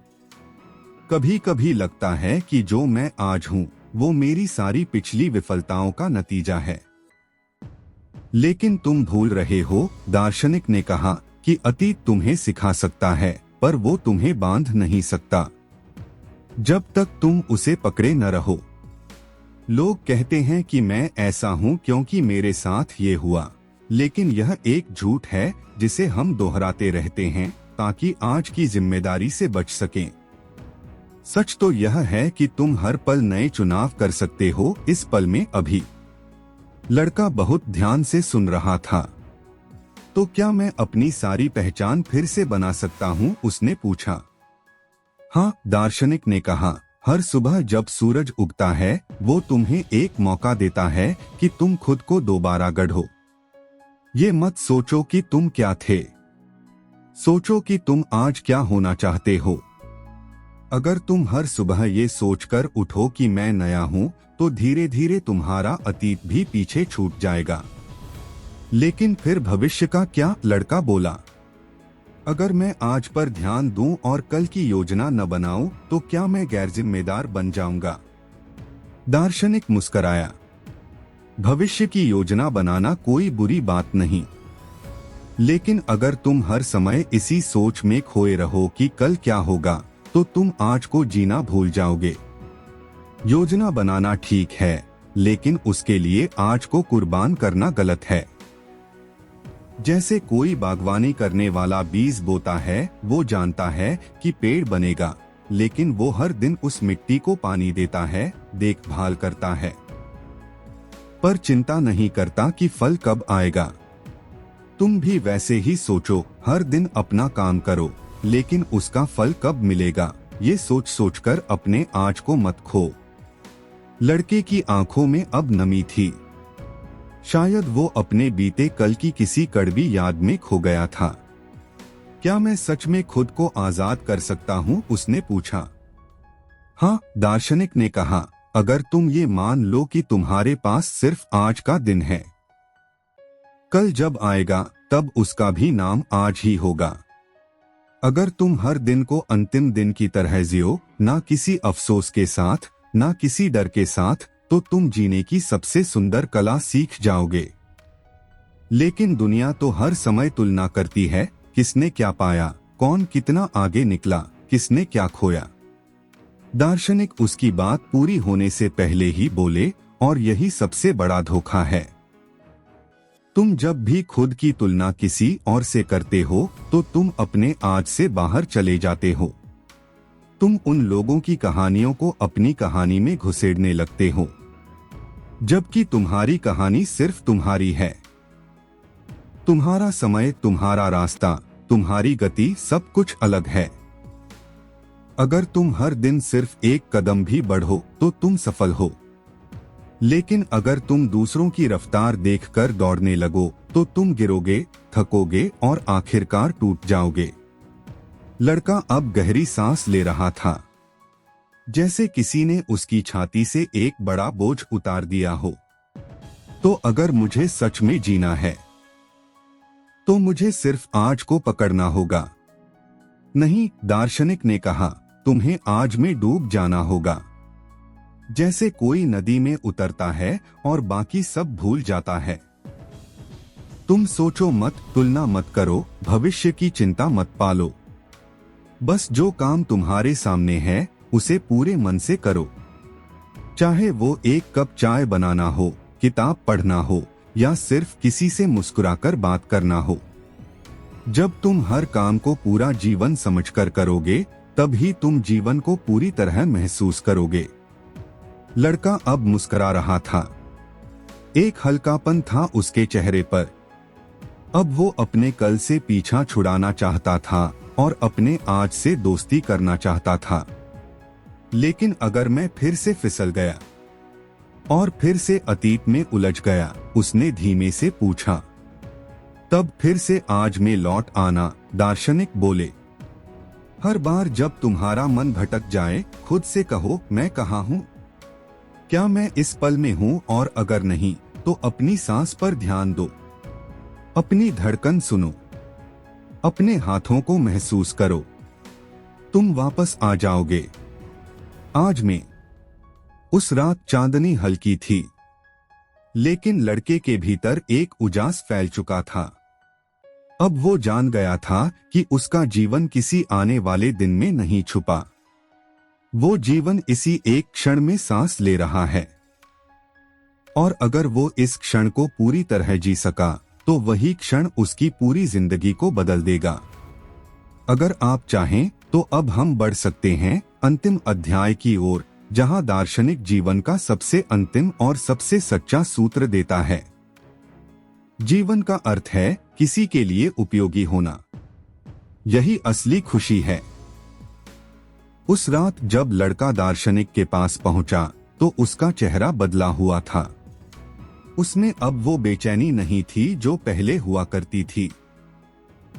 कभी कभी लगता है कि जो मैं आज हूं, वो मेरी सारी पिछली विफलताओं का नतीजा है। लेकिन तुम भूल रहे हो, दार्शनिक ने कहा, कि अतीत तुम्हें सिखा सकता है, पर वो तुम्हें बांध नहीं सकता जब तक तुम उसे पकड़े न रहो। लोग कहते हैं कि मैं ऐसा हूं क्योंकि मेरे साथ ये हुआ, लेकिन यह एक झूठ है जिसे हम दोहराते रहते हैं ताकि आज की जिम्मेदारी से बच सकें। सच तो यह है कि तुम हर पल नए चुनाव कर सकते हो, इस पल में, अभी। लड़का बहुत ध्यान से सुन रहा था। तो क्या मैं अपनी सारी पहचान फिर से बना सकता हूं? उसने पूछा। हाँ, दार्शनिक ने कहा, हर सुबह जब सूरज उगता है, वो तुम्हें एक मौका देता है कि तुम खुद को दोबारा गढ़ो। ये मत सोचो कि तुम क्या थे, सोचो कि तुम आज क्या होना चाहते हो। अगर तुम हर सुबह ये सोचकर उठो कि मैं नया हूं, तो धीरे धीरे तुम्हारा अतीत भी पीछे छूट जाएगा। लेकिन फिर भविष्य का क्या? लड़का बोला। अगर मैं आज पर ध्यान दूं और कल की योजना न बनाऊं, तो क्या मैं गैर जिम्मेदार बन जाऊंगा? दार्शनिक मुस्कराया। भविष्य की योजना बनाना कोई बुरी बात नहीं, लेकिन अगर तुम हर समय इसी सोच में खोए रहो कि कल क्या होगा, तो तुम आज को जीना भूल जाओगे। योजना बनाना ठीक है, लेकिन उसके लिए आज को कुर्बान करना गलत है। जैसे कोई बागवानी करने वाला बीज बोता है, वो जानता है कि पेड़ बनेगा, लेकिन वो हर दिन उस मिट्टी को पानी देता है, देखभाल करता है, पर चिंता नहीं करता कि फल कब आएगा। तुम भी वैसे ही सोचो, हर दिन अपना काम करो, लेकिन उसका फल कब मिलेगा, ये सोच सोचकर अपने आज को मत खो। लड़के की आंखों में अब नमी थी। शायद वो अपने बीते कल की किसी कड़वी याद में खो गया था। क्या मैं सच में खुद को आजाद कर सकता हूँ? उसने पूछा। हाँ, दार्शनिक ने कहा, अगर तुम ये मान लो कि तुम्हारे पास सिर्फ आज का दिन है। कल जब आएगा तब उसका भी नाम आज ही होगा। अगर तुम हर दिन को अंतिम दिन की तरह जियो, ना किसी अफसोस के साथ, ना किसी डर के साथ, तो तुम जीने की सबसे सुंदर कला सीख जाओगे। लेकिन दुनिया तो हर समय तुलना करती है, किसने क्या पाया, कौन कितना आगे निकला, किसने क्या खोया। दार्शनिक उसकी बात पूरी होने से पहले ही बोले, और यही सबसे बड़ा धोखा है। तुम जब भी खुद की तुलना किसी और से करते हो तो तुम अपने आज से बाहर चले जाते हो। तुम उन लोगों की कहानियों को अपनी कहानी में घुसेड़ने लगते हो, जबकि तुम्हारी कहानी सिर्फ तुम्हारी है। तुम्हारा समय, तुम्हारा रास्ता, तुम्हारी गति, सब कुछ अलग है। अगर तुम हर दिन सिर्फ एक कदम भी बढ़ो तो तुम सफल हो, लेकिन अगर तुम दूसरों की रफ्तार देखकर दौड़ने लगो तो तुम गिरोगे, थकोगे और आखिरकार टूट जाओगे। लड़का अब गहरी सांस ले रहा था, जैसे किसी ने उसकी छाती से एक बड़ा बोझ उतार दिया हो। तो अगर मुझे सच में जीना है तो मुझे सिर्फ आज को पकड़ना होगा। नहीं, दार्शनिक ने कहा, तुम्हें आज में डूब जाना होगा। जैसे कोई नदी में उतरता है और बाकी सब भूल जाता है। तुम सोचो मत, तुलना मत करो, भविष्य की चिंता मत पालो। बस जो काम तुम्हारे सामने है उसे पूरे मन से करो। चाहे वो एक कप चाय बनाना हो, किताब पढ़ना हो या सिर्फ किसी से मुस्कुराकर बात करना हो। जब तुम हर काम को पूरा जीवन समझकर करोगे तभी तुम जीवन को पूरी तरह महसूस करोगे। लड़का अब मुस्कुरा रहा था। एक हल्कापन था उसके चेहरे पर। अब वो अपने कल से पीछा छुड़ाना चाहता था और अपने आज से दोस्ती करना चाहता था। लेकिन अगर मैं फिर से फिसल गया और फिर से अतीत में उलझ गया, उसने धीमे से पूछा, तब फिर से आज में लौट आना। दार्शनिक बोले, हर बार जब तुम्हारा मन भटक जाए खुद से कहो, मैं कहाँ हूँ? क्या मैं इस पल में हूँ? और अगर नहीं तो अपनी सांस पर ध्यान दो, अपनी धड़कन सुनो, अपने हाथों को महसूस करो। तुम वापस आ जाओगे। आज में उस रात चांदनी हल्की थी, लेकिन लड़के के भीतर एक उजास फैल चुका था। अब वो जान गया था कि उसका जीवन किसी आने वाले दिन में नहीं छुपा। वो जीवन इसी एक क्षण में सांस ले रहा है, और अगर वो इस क्षण को पूरी तरह जी सका तो वही क्षण उसकी पूरी जिंदगी को बदल देगा। अगर आप चाहें तो अब हम बढ़ सकते हैं अंतिम अध्याय की ओर, जहां दार्शनिक जीवन का सबसे अंतिम और सबसे सच्चा सूत्र देता है। जीवन का अर्थ है किसी के लिए उपयोगी होना। यही असली खुशी है। उस रात जब लड़का दार्शनिक के पास पहुंचा तो उसका चेहरा बदला हुआ था। उसमें अब वो बेचैनी नहीं थी जो पहले हुआ करती थी।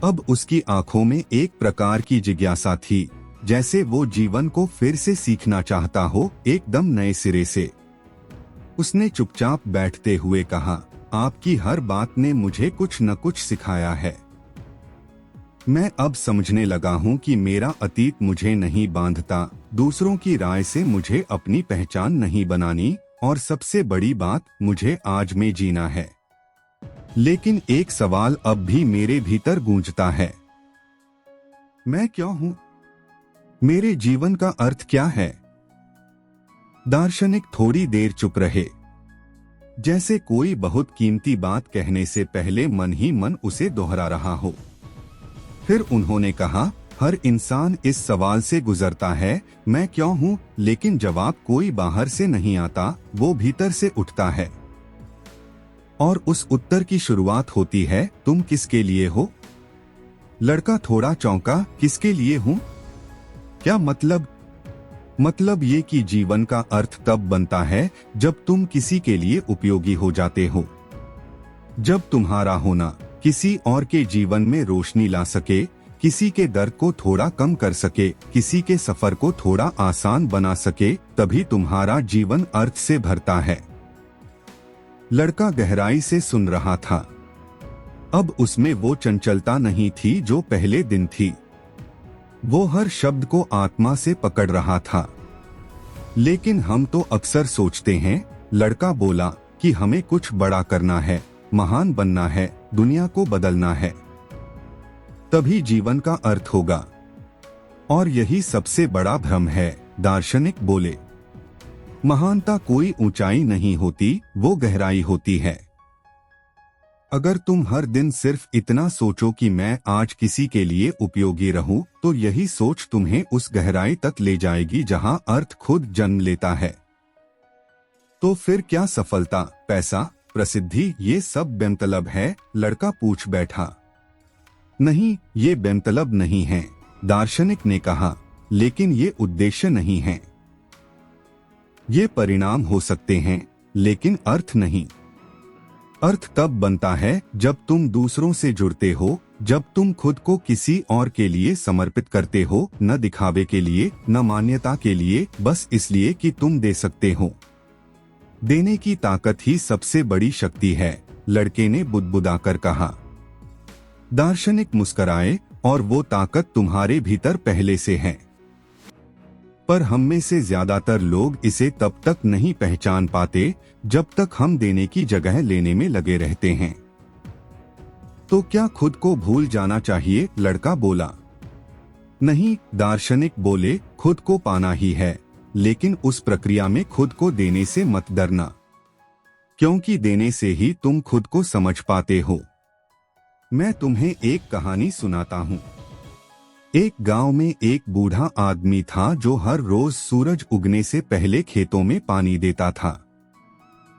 अब उसकी आंखों में एक प्रकार की जिज्ञासा थी, जैसे वो जीवन को फिर से सीखना चाहता हो, एकदम नए सिरे से। उसने चुपचाप बैठते हुए कहा, आपकी हर बात ने मुझे कुछ न कुछ सिखाया है। मैं अब समझने लगा हूँ कि मेरा अतीत मुझे नहीं बांधता, दूसरों की राय से मुझे अपनी पहचान नहीं बनानी, और सबसे बड़ी बात, मुझे आज में जीना है। लेकिन एक सवाल अब भी मेरे भीतर गूंजता है, मैं क्या हूँ? मेरे जीवन का अर्थ क्या है? दार्शनिक थोड़ी देर चुप रहे, जैसे कोई बहुत कीमती बात कहने से पहले मन ही मन उसे दोहरा रहा हो। फिर उन्होंने कहा, हर इंसान इस सवाल से गुजरता है, मैं क्यों हूँ, लेकिन जवाब कोई बाहर से नहीं आता, वो भीतर से उठता है। और उस उत्तर की शुरुआत होती है, तुम किसके लिए हो? लड़का थोड़ा चौंका, किसके लिए हूँ? क्या मतलब? मतलब ये कि जीवन का अर्थ तब बनता है जब तुम किसी के लिए उपयोगी हो जाते हो। जब तुम्हारा होना किसी और के जीवन में रोशनी ला सके, किसी के दर्द को थोड़ा कम कर सके, किसी के सफर को थोड़ा आसान बना सके, तभी तुम्हारा जीवन अर्थ से भरता है। लड़का गहराई से सुन रहा था। अब उसमें वो चंचलता नहीं थी जो पहले दिन थी। वो हर शब्द को आत्मा से पकड़ रहा था। लेकिन हम तो अक्सर सोचते हैं, लड़का बोला, कि हमें कुछ बड़ा करना है, महान बनना है, दुनिया को बदलना है। तभी जीवन का अर्थ होगा। और यही सबसे बड़ा भ्रम है, दार्शनिक बोले। महानता कोई ऊंचाई नहीं होती, वो गहराई होती है। अगर तुम हर दिन सिर्फ इतना सोचो कि मैं आज किसी के लिए उपयोगी रहूं, तो यही सोच तुम्हें उस गहराई तक ले जाएगी जहां अर्थ खुद जन्म लेता है। तो फिर क्या सफलता, पैसा, प्रसिद्धि, ये सब बेमतलब है? लड़का पूछ बैठा। नहीं, ये बेमतलब नहीं है, दार्शनिक ने कहा, लेकिन ये उद्देश्य नहीं है। ये परिणाम हो सकते हैं, लेकिन अर्थ नहीं। अर्थ तब बनता है जब तुम दूसरों से जुड़ते हो, जब तुम खुद को किसी और के लिए समर्पित करते हो, न दिखावे के लिए, न मान्यता के लिए, बस इसलिए कि तुम दे सकते हो। देने की ताकत ही सबसे बड़ी शक्ति है, लड़के ने बुदबुदाकर कहा। दार्शनिक मुस्कराए, और वो ताकत तुम्हारे भीतर पहले से है। पर हम में से ज्यादातर लोग इसे तब तक नहीं पहचान पाते जब तक हम देने की जगह लेने में लगे रहते हैं। तो क्या खुद को भूल जाना चाहिए? लड़का बोला। नहीं, दार्शनिक बोले, खुद को पाना ही है, लेकिन उस प्रक्रिया में खुद को देने से मत डरना, क्योंकि देने से ही तुम खुद को समझ पाते हो। मैं तुम्हें एक कहानी सुनाता हूँ। एक गांव में एक बूढ़ा आदमी था जो हर रोज सूरज उगने से पहले खेतों में पानी देता था।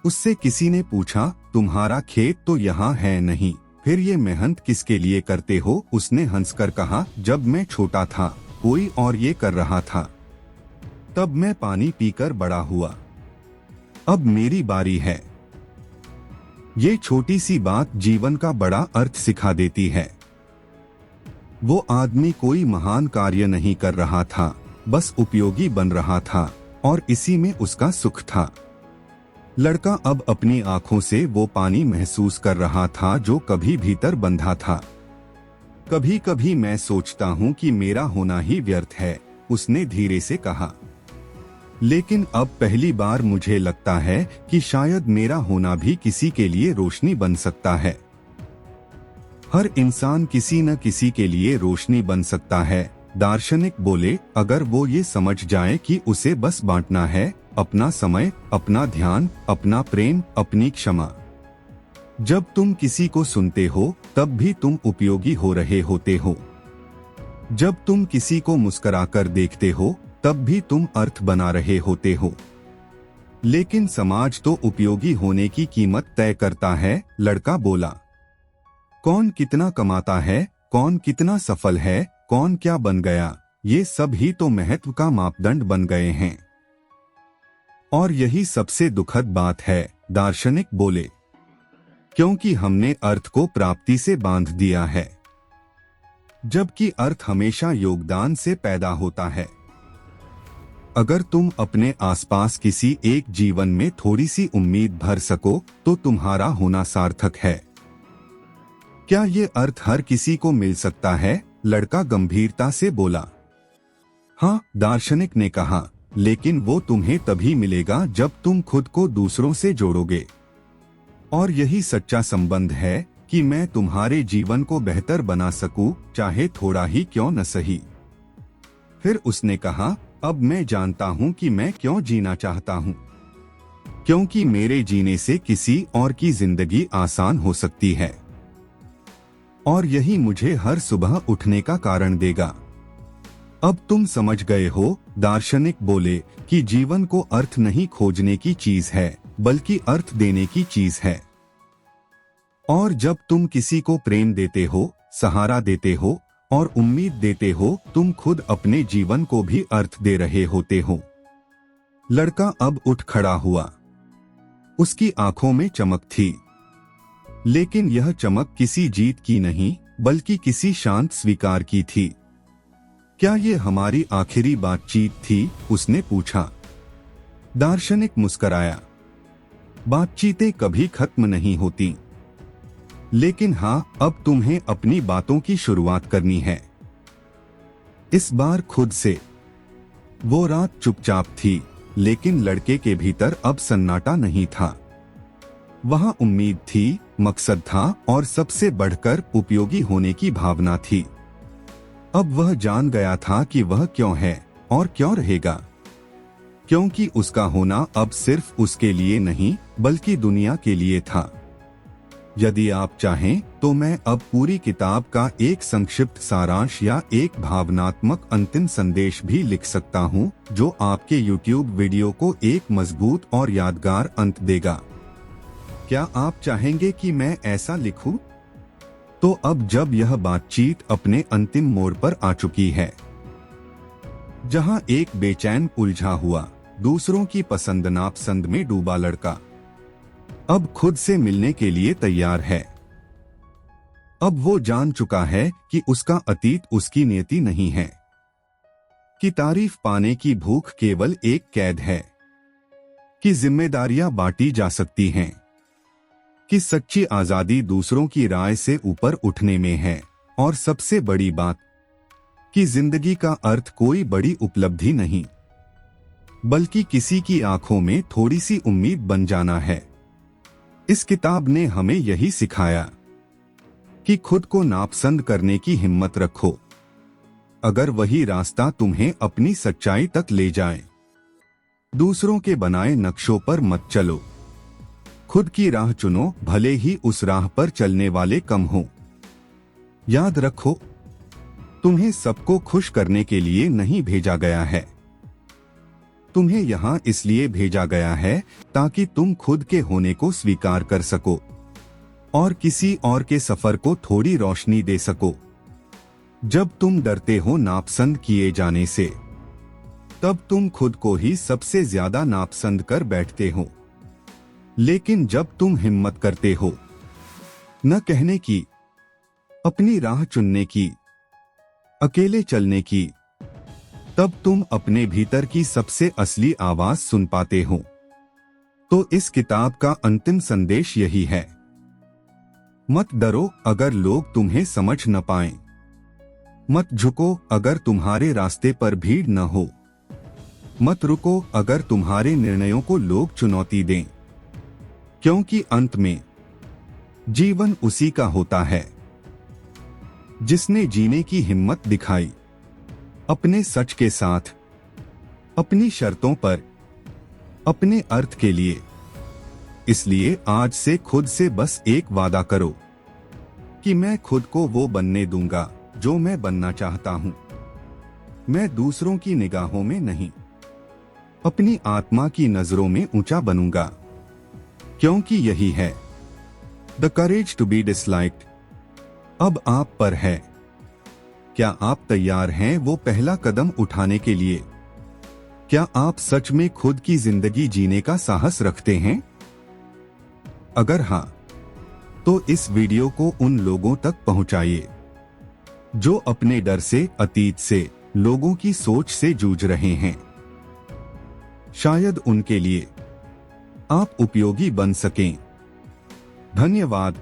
उससे किसी ने पूछा, तुम्हारा खेत तो यहाँ है नहीं, फिर ये मेहनत किसके लिए करते हो? उसने हंसकर कहा, जब मैं छोटा था कोई और ये कर रहा था, तब मैं पानी पीकर बड़ा हुआ, अब मेरी बारी है। ये छोटी सी बात जीवन का बड़ा अर्थ सिखा देती है। वो आदमी कोई महान कार्य नहीं कर रहा था, बस उपयोगी बन रहा था, और इसी में उसका सुख था। लड़का अब अपनी आंखों से वो पानी महसूस कर रहा था जो कभी भीतर बंधा था। कभी कभी मैं सोचता हूँ कि मेरा होना ही व्यर्थ है, उसने धीरे से कहा, लेकिन अब पहली बार मुझे लगता है कि शायद मेरा होना भी किसी के लिए रोशनी बन सकता है। हर इंसान किसी न किसी के लिए रोशनी बन सकता है, दार्शनिक बोले, अगर वो ये समझ जाए कि उसे बस बांटना है, अपना समय, अपना ध्यान, अपना प्रेम, अपनी क्षमा। जब तुम किसी को सुनते हो तब भी तुम उपयोगी हो रहे होते हो। जब तुम किसी को मुस्कुराकर देखते हो तब भी तुम अर्थ बना रहे होते हो। लेकिन समाज तो उपयोगी होने की कीमत तय करता है, लड़का बोला। कौन कितना कमाता है, कौन कितना सफल है, कौन क्या बन गया, ये सब ही तो महत्व का मापदंड बन गए हैं। और यही सबसे दुखद बात है, दार्शनिक बोले, क्योंकि हमने अर्थ को प्राप्ति से बांध दिया है, जबकि अर्थ हमेशा योगदान से पैदा होता है। अगर तुम अपने आसपास किसी एक जीवन में थोड़ी सी उम्मीद भर सको तो तुम्हारा होना सार्थक है। क्या ये अर्थ हर किसी को मिल सकता है? लड़का गंभीरता से बोला। हाँ, दार्शनिक ने कहा, लेकिन वो तुम्हें तभी मिलेगा जब तुम खुद को दूसरों से जोड़ोगे। और यही सच्चा संबंध है कि मैं तुम्हारे जीवन को बेहतर बना सकूं, चाहे थोड़ा ही क्यों न सही। फिर उसने कहा, अब मैं जानता हूं कि मैं क्यों जीना चाहता हूं, क्योंकि मेरे जीने से किसी और की जिंदगी आसान हो सकती है, और यही मुझे हर सुबह उठने का कारण देगा। अब तुम समझ गए हो, दार्शनिक बोले, कि जीवन को अर्थ नहीं खोजने की चीज है, बल्कि अर्थ देने की चीज है। और जब तुम किसी को प्रेम देते हो, सहारा देते हो और उम्मीद देते हो, तुम खुद अपने जीवन को भी अर्थ दे रहे होते हो। लड़का अब उठ खड़ा हुआ। उसकी आंखों में चमक थी, लेकिन यह चमक किसी जीत की नहीं, बल्कि किसी शांत स्वीकार की थी। क्या ये हमारी आखिरी बातचीत थी? उसने पूछा। दार्शनिक मुस्कराया। बातचीतें कभी खत्म नहीं होती, लेकिन हाँ, अब तुम्हें अपनी बातों की शुरुआत करनी है, इस बार खुद से। वो रात चुपचाप थी, लेकिन लड़के के भीतर अब सन्नाटा नहीं था। वहां उम्मीद थी, मकसद था, और सबसे बढ़कर उपयोगी होने की भावना थी। अब वह जान गया था कि वह क्यों है और क्यों रहेगा, क्योंकि उसका होना अब सिर्फ उसके लिए नहीं बल्कि दुनिया के लिए था। यदि आप चाहें तो मैं अब पूरी किताब का एक संक्षिप्त सारांश या एक भावनात्मक अंतिम संदेश भी लिख सकता हूं, जो आपके YouTube वीडियो को एक मजबूत और यादगार अंत देगा। क्या आप चाहेंगे कि मैं ऐसा लिखूं? तो अब जब यह बातचीत अपने अंतिम मोड़ पर आ चुकी है, जहां एक बेचैन उलझा हुआ, दूसरों की पसंद नापसंद में डूबा लड़का अब खुद से मिलने के लिए तैयार है। अब वो जान चुका है कि उसका अतीत उसकी नियति नहीं है, कि तारीफ पाने की भूख केवल एक कैद है, कि जिम्मेदारियां बांटी जा सकती हैं, कि सच्ची आजादी दूसरों की राय से ऊपर उठने में है, और सबसे बड़ी बात कि जिंदगी का अर्थ कोई बड़ी उपलब्धि नहीं बल्कि किसी की आंखों में थोड़ी सी उम्मीद बन जाना है। इस किताब ने हमें यही सिखाया कि खुद को नापसंद करने की हिम्मत रखो, अगर वही रास्ता तुम्हें अपनी सच्चाई तक ले जाए। दूसरों के बनाए नक्शों पर मत चलो, खुद की राह चुनो, भले ही उस राह पर चलने वाले कम हो। याद रखो, तुम्हें सबको खुश करने के लिए नहीं भेजा गया है, तुम्हें यहाँ इसलिए भेजा गया है ताकि तुम खुद के होने को स्वीकार कर सको और किसी और के सफर को थोड़ी रोशनी दे सको। जब तुम डरते हो नापसंद किए जाने से, तब तुम खुद को ही सबसे ज्यादा नापसंद कर बैठते हो। लेकिन जब तुम हिम्मत करते हो न कहने की, अपनी राह चुनने की, अकेले चलने की, तब तुम अपने भीतर की सबसे असली आवाज सुन पाते हो। तो इस किताब का अंतिम संदेश यही है, मत डरो अगर लोग तुम्हें समझ न पाएं, मत झुको अगर तुम्हारे रास्ते पर भीड़ न हो, मत रुको अगर तुम्हारे निर्णयों को लोग चुनौती दें, क्योंकि अंत में जीवन उसी का होता है जिसने जीने की हिम्मत दिखाई, अपने सच के साथ, अपनी शर्तों पर, अपने अर्थ के लिए। इसलिए आज से खुद से बस एक वादा करो कि मैं खुद को वो बनने दूंगा जो मैं बनना चाहता हूं। मैं दूसरों की निगाहों में नहीं, अपनी आत्मा की नजरों में ऊंचा बनूंगा, क्योंकि यही है the courage to be disliked. अब आप पर है। क्या आप तैयार हैं वो पहला कदम उठाने के लिए? क्या आप सच में खुद की जिंदगी जीने का साहस रखते हैं? अगर हाँ, तो इस वीडियो को उन लोगों तक पहुंचाइए जो अपने डर से, अतीत से, लोगों की सोच से जूझ रहे हैं। शायद उनके लिए आप उपयोगी बन सकें। धन्यवाद।